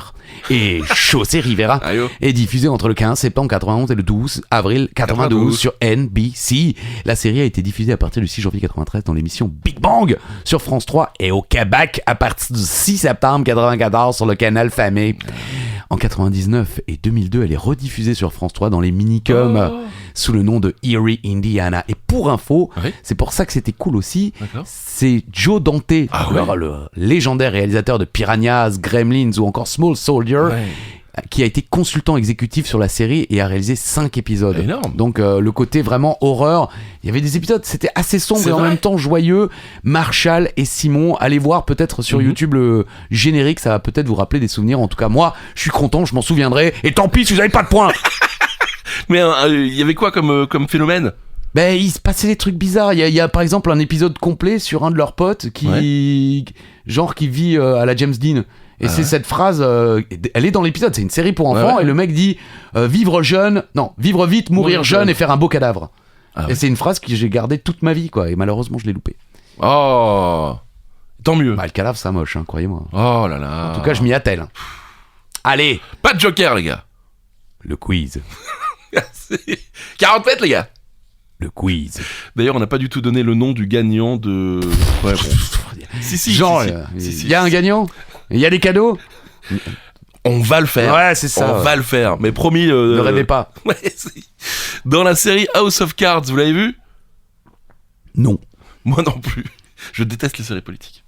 et José Rivera Aïe, oh. et diffusée entre le 15 septembre 91 et le 12 avril 92 sur NBC. La série a été diffusée à partir du 6 janvier 93 dans l'émission Big Bang sur France 3 et au Québec à partir du 6 septembre 94 sur le canal Famille. En 99 et 2002, elle est rediffusée sur France 3 dans les minicums sous le nom de Erie, Indiana. Et pour info, Oui. c'est pour ça que c'était cool aussi, D'accord. c'est Joe Dante, Ah le légendaire réalisateur de Piranhas, Gremlins ou encore Small Soldier, Ouais. qui a été consultant exécutif sur la série et a réalisé 5 épisodes. Énorme. Donc le côté vraiment horreur, il y avait des épisodes, c'était assez sombre C'est et en vrai. même temps joyeux. Marshall et Simon, allez voir peut-être sur Mhm. YouTube le générique, ça va peut-être vous rappeler des souvenirs. En tout cas moi, je suis content, je m'en souviendrai. Et tant pis si vous n'avez pas de points. Mais il y avait quoi comme phénomène? Ben, il se passait des trucs bizarres. Il y a par exemple un épisode complet sur un de leurs potes qui vit à la James Dean. Et c'est cette phrase, elle est dans l'épisode, c'est une série pour enfants, Ouais. et le mec dit vivre vite, mourir jeune et faire un beau cadavre. Ah Et ouais. c'est une phrase que j'ai gardée toute ma vie, quoi. Et malheureusement, je l'ai loupée. Oh, tant mieux. Bah, le cadavre, c'est moche, hein, croyez-moi. Oh là là. En tout cas, je m'y attelle. Allez, Pas de joker, les gars. le quiz. 40 mètres, les gars. Le quiz. D'ailleurs, on n'a pas du tout donné le nom du gagnant de. Ouais, bon. Si. Genre, Si. il y a un gagnant. Il y a des cadeaux. On va le faire. Ouais, c'est ça. On va le faire. Mais promis. Ne rêvez pas. Ouais, dans la série House of Cards, vous l'avez vu? Non. Moi non plus. Je déteste les séries politiques.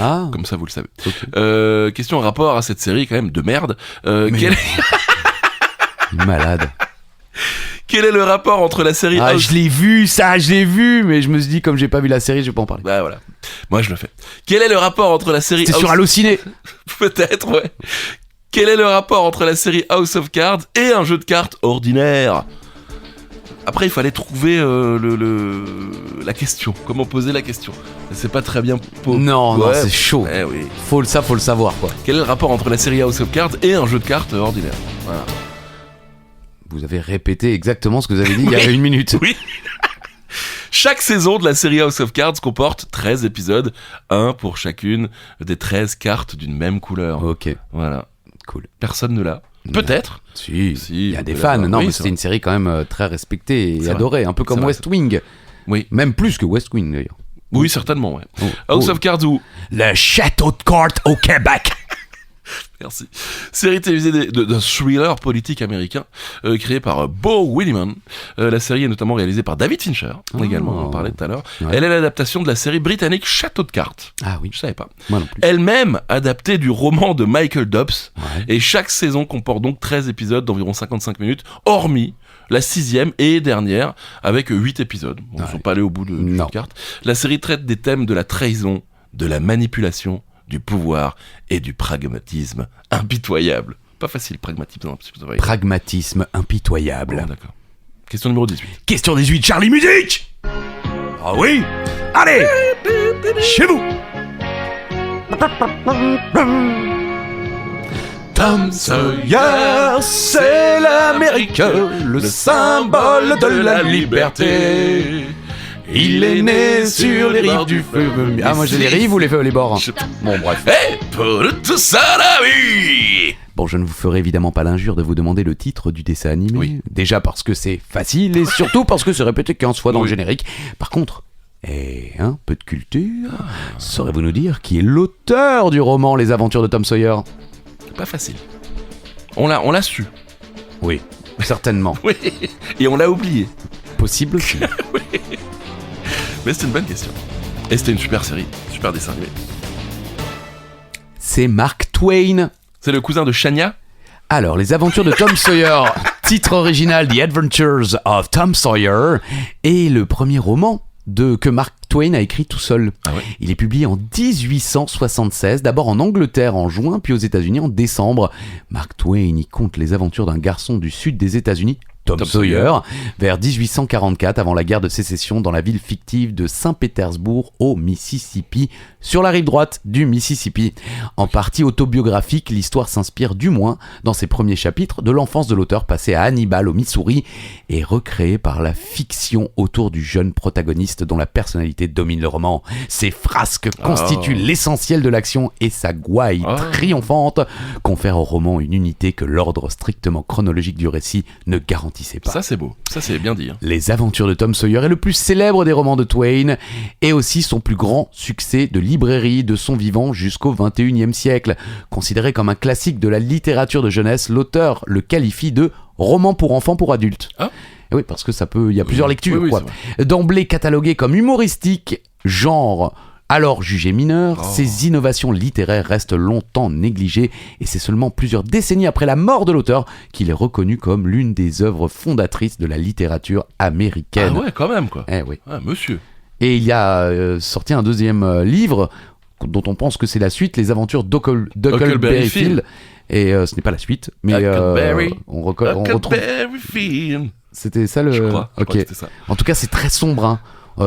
Ah. Comme ça, vous le savez. Ok. Question en rapport à cette série, quand même, de merde. Malade. Quel est le rapport entre la série Ah, House... je l'ai vu, mais je me suis dit, comme j'ai pas vu la série, je vais pas en parler. Bah voilà. Moi, je le fais. Quel est le rapport entre la série C'est sur Allociné. Peut-être, ouais. Quel est le rapport entre la série House of Cards et un jeu de cartes ordinaire? Après, il fallait trouver la question. Comment poser la question? C'est pas très bien posé. Non, Ouais. c'est chaud. Eh oui. Faut le savoir, quoi. Quel est le rapport entre la série House of Cards et un jeu de cartes ordinaire? Voilà. Vous avez répété exactement ce que vous avez dit il y a une minute. Oui. Chaque saison de la série House of Cards comporte 13 épisodes, un pour chacune des 13 cartes d'une même couleur. Ok, Voilà. cool. Personne ne l'a. Peut-être. Si, Si, il y a vous des pouvez fans. l'avoir. Non, Oui, mais c'est c'était vrai. une série quand même très respectée C'est et vrai. adorée. Un peu comme C'est vrai, West Wing. Oui. Même plus que West Wing, d'ailleurs. Oui, certainement, ouais. Oh. House Oh. of Cards ou... Le château de cartes au Québec. Merci. Série télévisée de thriller politique américain, créée par Bo Williman. La série est notamment réalisée par David Fincher, également, on en parlait tout à l'heure. Ouais. Elle est l'adaptation de la série britannique Château de cartes. Ah oui, Je savais pas. moi non plus. Elle-même adaptée du roman de Michael Dobbs. Ouais. Et chaque saison comporte donc 13 épisodes d'environ 55 minutes, hormis la 6e et dernière, avec 8 épisodes. Bon, ils ne sont pas allés au bout du jeu Non. de cartes. La série traite des thèmes de la trahison, de la manipulation, du pouvoir et du pragmatisme impitoyable. Pas facile, pragmatisme. Non, parce que ça va être- Pragmatisme impitoyable. Bon, d'accord. Question numéro 18. Question 18, Charlie Musique. Ah oui. Allez, chez vous. Tom Sawyer, c'est l'Amérique, le symbole de la liberté. Il est né sur les rives du fleuve. Ah, moi j'ai les rives ou les bords? Bon, bref. Et pour tout ça, la vie. Bon, je ne vous ferai évidemment pas l'injure de vous demander le titre du dessin animé. Oui. Déjà parce que c'est facile et surtout parce que c'est répété 15 fois dans Oui. le générique. Par contre, un peu de culture. Saurez-vous nous dire qui est l'auteur du roman Les Aventures de Tom Sawyer? Pas facile. On l'a su. Oui, certainement. Oui. Et on l'a oublié. Possible. Mais c'était une bonne question. Et c'était une super série, super dessin animé. C'est Mark Twain. C'est le cousin de Shania. Alors, Les Aventures de Tom Sawyer, titre original The Adventures of Tom Sawyer, est le premier roman que Mark Twain a écrit tout seul. Ah ouais. Il est publié en 1876, d'abord en Angleterre en juin, puis aux États-Unis en décembre. Mark Twain y compte les aventures d'un garçon du sud des États-Unis Tom Sawyer, vers 1844, avant la guerre de sécession, dans la ville fictive de Saint-Pétersbourg, au Mississippi, sur la rive droite du Mississippi. En partie autobiographique, l'histoire s'inspire du moins, dans ses premiers chapitres, de l'enfance de l'auteur passée à Hannibal, au Missouri, et recréée par la fiction autour du jeune protagoniste dont la personnalité domine le roman. Ces frasques constituent l'essentiel de l'action et sa gouaille triomphante confère au roman une unité que l'ordre strictement chronologique du récit ne garantissait pas. Ça c'est beau, ça c'est bien dit. Les aventures de Tom Sawyer est le plus célèbre des romans de Twain et aussi son plus grand succès de librairie de son vivant jusqu'au XXIe siècle. Considéré comme un classique de la littérature de jeunesse, l'auteur le qualifie de roman pour enfants pour adultes. Et oui, parce que il y a plusieurs lectures. Quoi. D'emblée catalogué comme humoristique, genre alors jugé mineur, ces innovations littéraires restent longtemps négligées et c'est seulement plusieurs décennies après la mort de l'auteur qu'il est reconnu comme l'une des œuvres fondatrices de la littérature américaine. Ah ouais, quand même quoi. Eh oui. Ah, monsieur. Et il y a sorti un deuxième livre dont on pense que c'est la suite, Les aventures d'Huckleberry Finn. Et ce n'est pas la suite, mais on retrouve... Finn. C'était ça le... Je crois Ok. que c'était ça. En tout cas, c'est très sombre. Hein.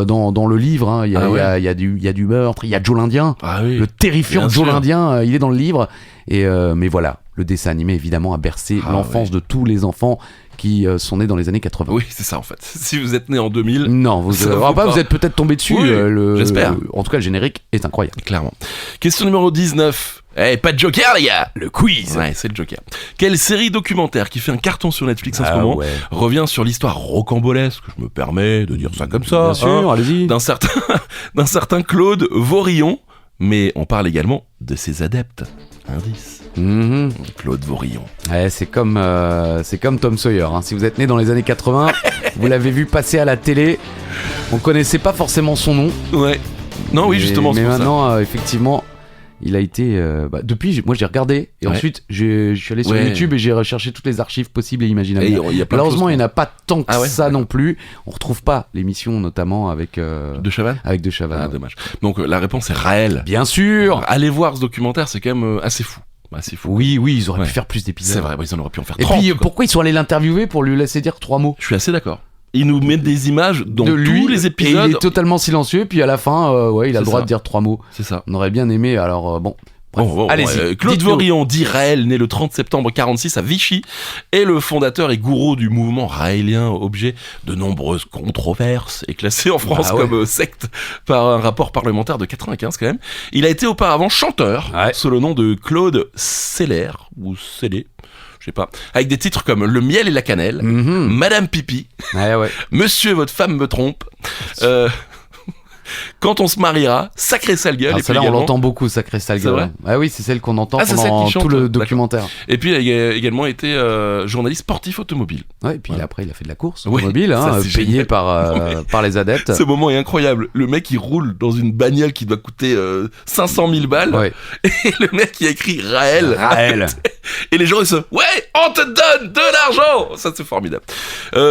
Dans le livre, il y a du meurtre, il y a Joe l'Indien, le terrifiant Joe l'Indien, il est dans le livre. Mais voilà, le dessin animé évidemment a bercé l'enfance de tous les enfants qui sont nés dans les années 80. Oui, c'est ça en fait. Si vous êtes né en 2000... Non, vous êtes peut-être tombé dessus. J'espère. En tout cas, le générique est incroyable. Clairement. Question numéro 19. Pas de Joker, les gars. Le quiz. Ouais, c'est le Joker. Quelle série documentaire qui fait un carton sur Netflix en ce moment revient sur l'histoire rocambolesque, je me permets de dire ça comme ça, bien sûr, allez-y, d'un certain Claude Vorillon, mais on parle également de ses adeptes. Indice. Claude Vorillon. Ouais, c'est comme Tom Sawyer. Hein. Si vous êtes né dans les années 80, vous l'avez vu passer à la télé. On connaissait pas forcément son nom. Ouais. Non, oui, justement. Mais c'est pour maintenant, effectivement, il a été. Depuis, moi, j'ai regardé et ensuite, je suis allé sur YouTube et j'ai recherché toutes les archives possibles et imaginables. Malheureusement, il n'y en a pas tant que ça non plus. On retrouve pas l'émission, notamment avec De Chavannes. Avec De Chavannes. Ah, dommage. Donc la réponse est Raël. Bien sûr. Allez voir ce documentaire, c'est quand même assez fou. C'est fou. Oui, ils auraient pu faire plus d'épisodes. C'est vrai, ils en auraient pu en faire 30. Et puis, pourquoi ils sont allés l'interviewer pour lui laisser dire 3 mots? Je suis assez d'accord. Il nous met des images dans tous les épisodes. Et il est totalement silencieux, puis à la fin, il a le droit de dire 3 mots. C'est ça. On aurait bien aimé, alors bon. Allez-y. Claude Vorillon, dit Raël, né le 30 septembre 46 à Vichy, est le fondateur et gourou du mouvement raélien, objet de nombreuses controverses et classé en France comme secte par un rapport parlementaire de 95 quand même. Il a été auparavant chanteur sous le nom de Claude Seller ou Sellé. Je sais pas, avec des titres comme Le miel et la cannelle, Madame Pipi, Monsieur votre femme me trompe, Quand on se mariera, Sacré sale gueule. Ah, celle-là, on l'entend beaucoup, Sacré sale gueule. Ah oui, c'est celle qu'on entend pendant tout le documentaire. Et puis, il a également été journaliste sportif automobile. Ouais, et puis après, il a fait de la course automobile, payé par les adeptes. Ce moment est incroyable. Le mec, il roule dans une bagnole qui doit coûter 500 000 balles. Et le mec, il a écrit Raël. Et les gens, ils se on te donne de l'argent. Ça, c'est formidable.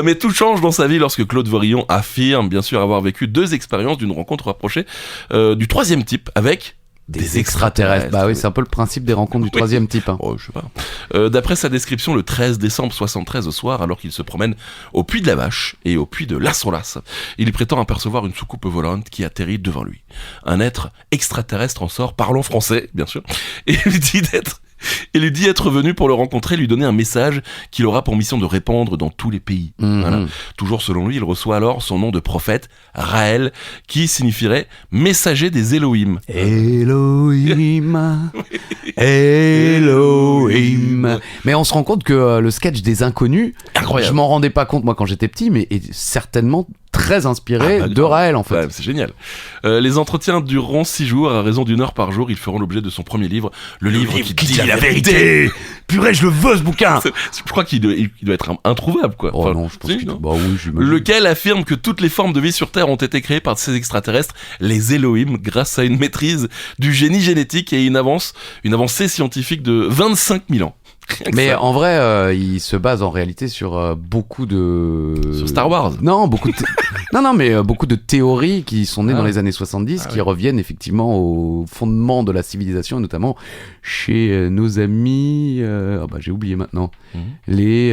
Mais tout change dans sa vie lorsque Claude Vorillon affirme, bien sûr, avoir vécu 2 expériences d'une rencontre rapprochée du 3e type avec des extraterrestres. Bah oui, c'est un peu le principe des rencontres du 3e type. Hein. Oh, je sais pas. D'après sa description, le 13 décembre 73 au soir, alors qu'il se promène au Puy de la Vache et au Puy de Las-Olas, il prétend apercevoir une soucoupe volante qui atterrit devant lui. Un être extraterrestre en sort, parlant français, bien sûr, et lui dit être venu pour le rencontrer, lui donner un message qu'il aura pour mission de répandre dans tous les pays. Voilà. Toujours selon lui, il reçoit alors son nom de prophète, Raël, qui signifierait messager des Elohim. Elohim, Elohim. Mais on se rend compte que le sketch des Inconnus, incroyable. Je m'en rendais pas compte moi quand j'étais petit, mais est certainement très inspiré de Raël en fait. Ouais, c'est génial. Les entretiens dureront 6 jours, à raison d'1 heure par jour. Ils feront l'objet de son premier livre, le livre qui dit la vérité. Purée, je le veux ce bouquin. Je crois qu'il doit être introuvable quoi. Oh non, je pense que bah oui, j'imagine. Lequel affirme que toutes les formes de vie sur Terre ont été créées par ces extraterrestres, les Elohim, grâce à une maîtrise du génie génétique et une avancée scientifique de 25 000 ans. Mais en vrai, il se base en réalité sur beaucoup de... Sur Star Wars. Non, beaucoup de théories qui sont nées dans les années 70, qui reviennent effectivement au fondement de la civilisation, notamment chez nos amis... j'ai oublié maintenant. Les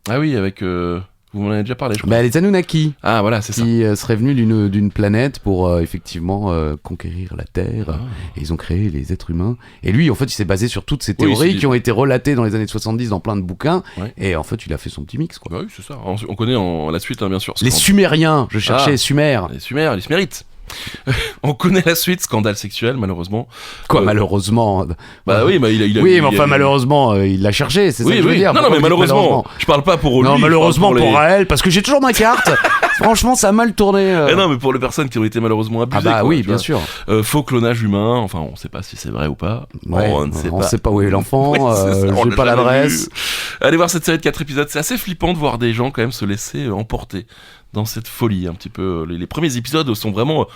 Ah oui, avec... vous m'en avez déjà parlé, je crois. Bah, les Anunnaki. Ah voilà, c'est ça. Qui seraient venus d'une planète pour effectivement conquérir la Terre. Ah. Et ils ont créé les êtres humains. Et lui, en fait, il s'est basé sur toutes ces Oui, théories c'est- qui ont été relatées dans les années 70 dans plein de bouquins. Ouais. Et en fait, il a fait son petit mix, quoi. Bah oui, c'est ça. On connaît la suite, hein, bien sûr. Les Sumériens, je cherchais Ah. Sumères. Les Sumérites. On connaît la suite, scandale sexuel, malheureusement. Quoi, Euh, malheureusement. Bah oui, mais il a Oui, mais enfin, malheureusement, il l'a cherché, c'est ça Oui, que je veux oui. dire. Non, non, Pourquoi mais vous dites malheureusement, je parle pas pour lui. Non, je malheureusement parle pour les- elle, parce que j'ai toujours ma carte. Franchement, ça a mal tourné. Eh non, mais pour les personnes qui ont été malheureusement Ah abusées. bah quoi, oui, tu bien vois. sûr. Faux clonage humain, enfin, on sait pas si c'est vrai ou pas. Ouais, on ne sait pas. où est l'enfant, Oui, c'est ça, on j'ai l'a pas jamais l'adresse. vu. Allez voir cette série de 4 épisodes, c'est assez flippant de voir des gens quand même se laisser emporter dans cette folie un petit peu. Les premiers épisodes sont vraiment...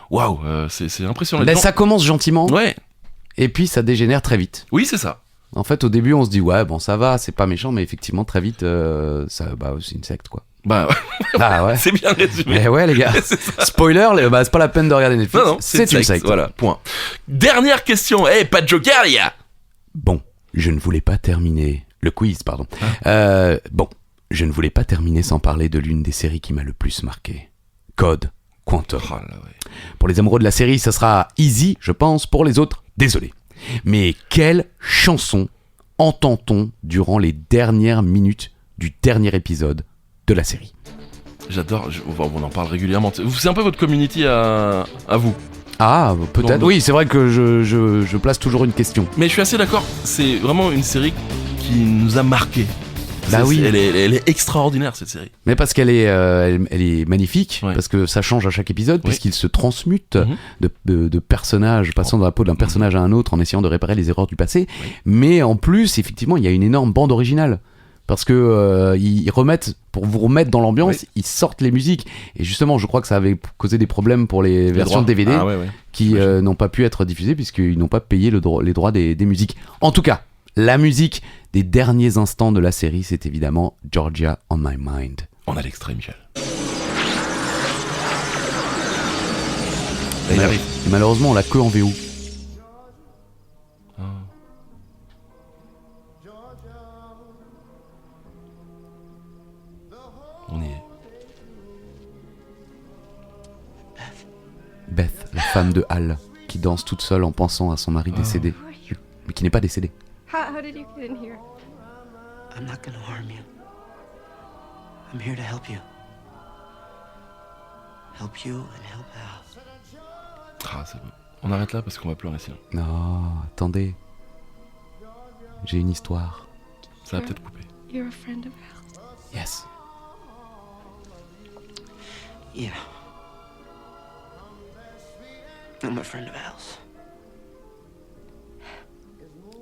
Waouh, c'est impressionnant. Les Ben, gens- ça commence gentiment, Ouais, et puis ça dégénère très vite. oui, c'est ça. En fait, au début, on se dit, ouais, bon, ça va, c'est pas méchant, mais effectivement, très vite, c'est une secte, quoi. Bah, Ah ouais. c'est bien résumé. Mais ouais, les gars. C'est ça. Spoiler, c'est pas la peine de regarder Netflix. Non, non, c'est une secte. Voilà, point. Dernière question. Pas de joker, les gars. Bon, je ne voulais pas terminer. Le quiz, pardon. Ah. Bon, je ne voulais pas terminer sans parler de l'une des séries qui m'a le plus marqué. Code Quantum. Oh là, ouais. Pour les amoureux de la série, ça sera easy, je pense. Pour les autres, désolé. Mais quelle chanson entend-on durant les dernières minutes du dernier épisode de la série? J'adore, on en parle régulièrement. C'est un peu votre community à vous. Ah, peut-être. Bon, Oui, c'est vrai que je place toujours une question. Mais je suis assez d'accord, c'est vraiment une série qui nous a marqué. Bah oui. Elle est extraordinaire, cette série. Mais parce qu'elle est, elle est magnifique, Ouais. parce que ça change à chaque épisode, Oui. puisqu'il se transmute Mhm. de personnages, passant dans la peau d'un personnage à un autre en essayant de réparer les erreurs du passé. Oui. Mais en plus, effectivement, il y a une énorme bande originale. Parce que ils remettent, pour vous remettre dans l'ambiance, Oui. ils sortent les musiques. Et justement, je crois que ça avait causé des problèmes pour les versions droits. DVD Ah ouais, ouais. qui n'ont pas pu être diffusées puisqu'ils n'ont pas payé les droits des musiques. En tout cas, la musique des derniers instants de la série, c'est évidemment Georgia on My Mind. On a l'extrait, Michel. Et malheureusement, on l'a que en VO. On y est. Beth, la femme de Hal, qui danse toute seule en pensant à son mari décédé, mais qui n'est pas décédé. How did you get in here? I'm not gonna harm you. I'm here to help you. Help you and help Al. Ah, c'est bon. On arrête là parce qu'on va pleurer sinon. Non, attendez. J'ai une histoire. Ça va peut-être couper. You're a friend of Al's. Yes. Yeah. I'm a friend of Al's.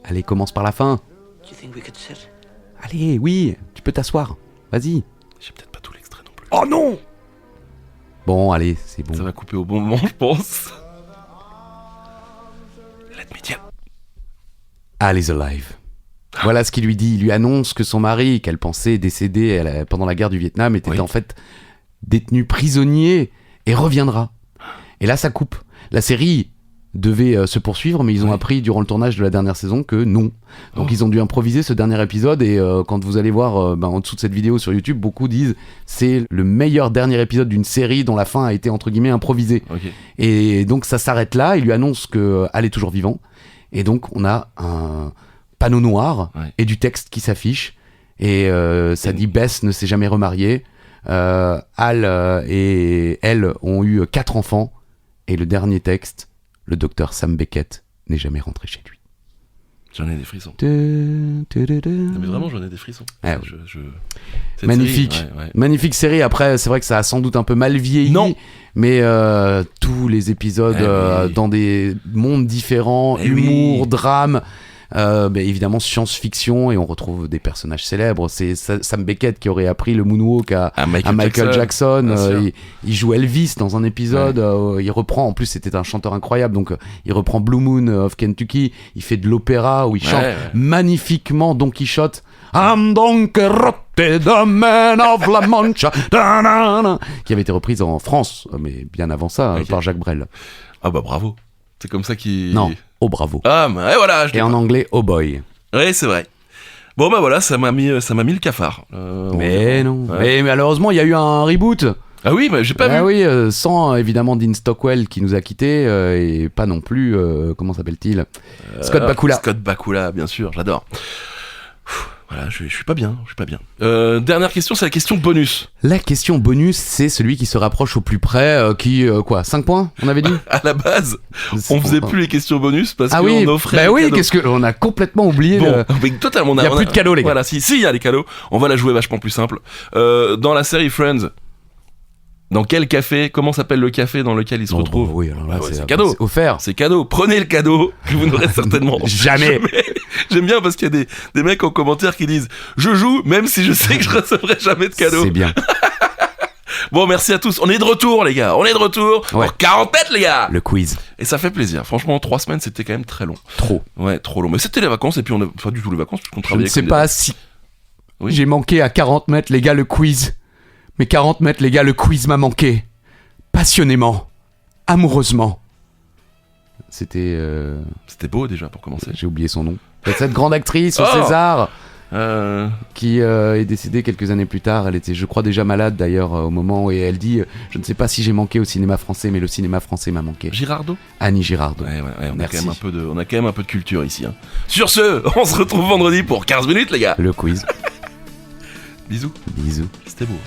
Allez, commence par la fin. Do you think we could sit? Allez, oui, tu peux t'asseoir. Vas-y. J'ai peut-être pas tout l'extrait non plus. Oh non! Bon, allez, c'est bon. Ça va couper au bon moment, je pense. Let me dire. Al is alive. Voilà ce qu'il lui dit. Il lui annonce que son mari, qu'elle pensait décédé pendant la guerre du Vietnam, était Oui. en fait détenu prisonnier et reviendra. Et là, ça coupe. La série devait se poursuivre, mais ils ont Oui. appris durant le tournage de la dernière saison que non. Donc ils ont dû improviser ce dernier épisode et quand vous allez voir en dessous de cette vidéo sur YouTube, beaucoup disent c'est le meilleur dernier épisode d'une série dont la fin a été entre guillemets improvisée. Ok. Et donc ça s'arrête là, il lui annonce que Al est toujours vivant. Et donc on a un panneau noir Ouais. et du texte qui s'affiche. Et ça dit Bess ne s'est jamais remariée. Al et elle ont eu 4 enfants. Et le dernier texte, le docteur Sam Beckett n'est jamais rentré chez lui. J'en ai des frissons. Non, Non, mais vraiment, j'en ai des frissons. Ah oui. Cette Magnifique. série, ouais. Magnifique série. Après, c'est vrai que ça a sans doute un peu mal vieilli. Non. Mais tous les épisodes Eh oui. dans des mondes différents, Eh humour, oui. drame, évidemment science-fiction, et on retrouve des personnages célèbres. C'est Sam Beckett qui aurait appris le moonwalk à Michael Jackson. bien sûr. Il joue Elvis dans un épisode. Il reprend, en plus c'était un chanteur incroyable, donc il reprend Blue Moon of Kentucky. Il fait de l'opéra où il chante Ouais. magnifiquement Don Quichotte. I'm Don Quixote, the man of la Mancha, da-na-na, qui avait été reprise en France, mais bien avant ça, Ok. par Jacques Brel. Ah bah bravo. C'est comme ça qu'il... Non, oh bravo. Ah, mais voilà. Et en anglais, oh boy. Ouais, c'est vrai. Bon bah voilà, ça m'a mis le cafard. Mais non. Ouais. Mais malheureusement, il y a eu un reboot. Ah oui, mais j'ai pas vu. Ah oui, sans évidemment Dean Stockwell qui nous a quittés et pas non plus, comment s'appelle-t-il Scott Bakula. Scott Bakula, bien sûr, j'adore. Voilà, je suis pas bien, dernière question, c'est la question bonus. La question bonus, c'est celui qui se rapproche au plus près, 5 points, on avait dit. À la base, on faisait plus les questions bonus parce Ah qu'on oui, offrait. bah des oui, cadeaux. qu'est-ce que on a complètement oublié. Bon, mais totalement. Il y a plus de cadeaux, les gars. Voilà, si, il y a les cadeaux. On va la jouer vachement plus simple. Dans la série Friends, dans quel café, comment s'appelle le café dans lequel ils se retrouvent? Oui, alors là, Ah ouais, c'est c'est cadeau. c'est offert. C'est cadeau. Prenez le cadeau que vous n'aurez certainement Jamais. J'aime bien parce qu'il y a des mecs en commentaire qui disent je joue même si je sais que je recevrai jamais de cadeau. C'est bien. Bon, merci à tous. On est de retour, les gars. On est de retour. Ouais. Pour 40 mètres, les gars. Le quiz. Et ça fait plaisir. Franchement, 3 semaines, c'était quand même très long. Trop. Ouais, trop long. Mais c'était les vacances et puis on a pas du tout les vacances puisqu'on Je ne travaillait. sais comme pas des- si Oui. j'ai manqué à 40 mètres, les gars, le quiz. Mais 40 mètres, les gars, le quiz m'a manqué. Passionnément. Amoureusement. C'était... C'était beau déjà pour commencer. J'ai oublié son nom. Cette grande actrice au Oh César Euh, qui est décédée quelques années plus tard. Elle était, je crois, déjà malade d'ailleurs au moment où elle dit je ne sais pas si j'ai manqué au cinéma français, mais le cinéma français m'a manqué. Girardot. Annie Girardot. Ouais, on a Merci. quand même un peu de culture ici. Hein. Sur ce, on se retrouve vendredi pour 15 minutes, les gars. Le quiz. Bisous. Bisous. C'était beau.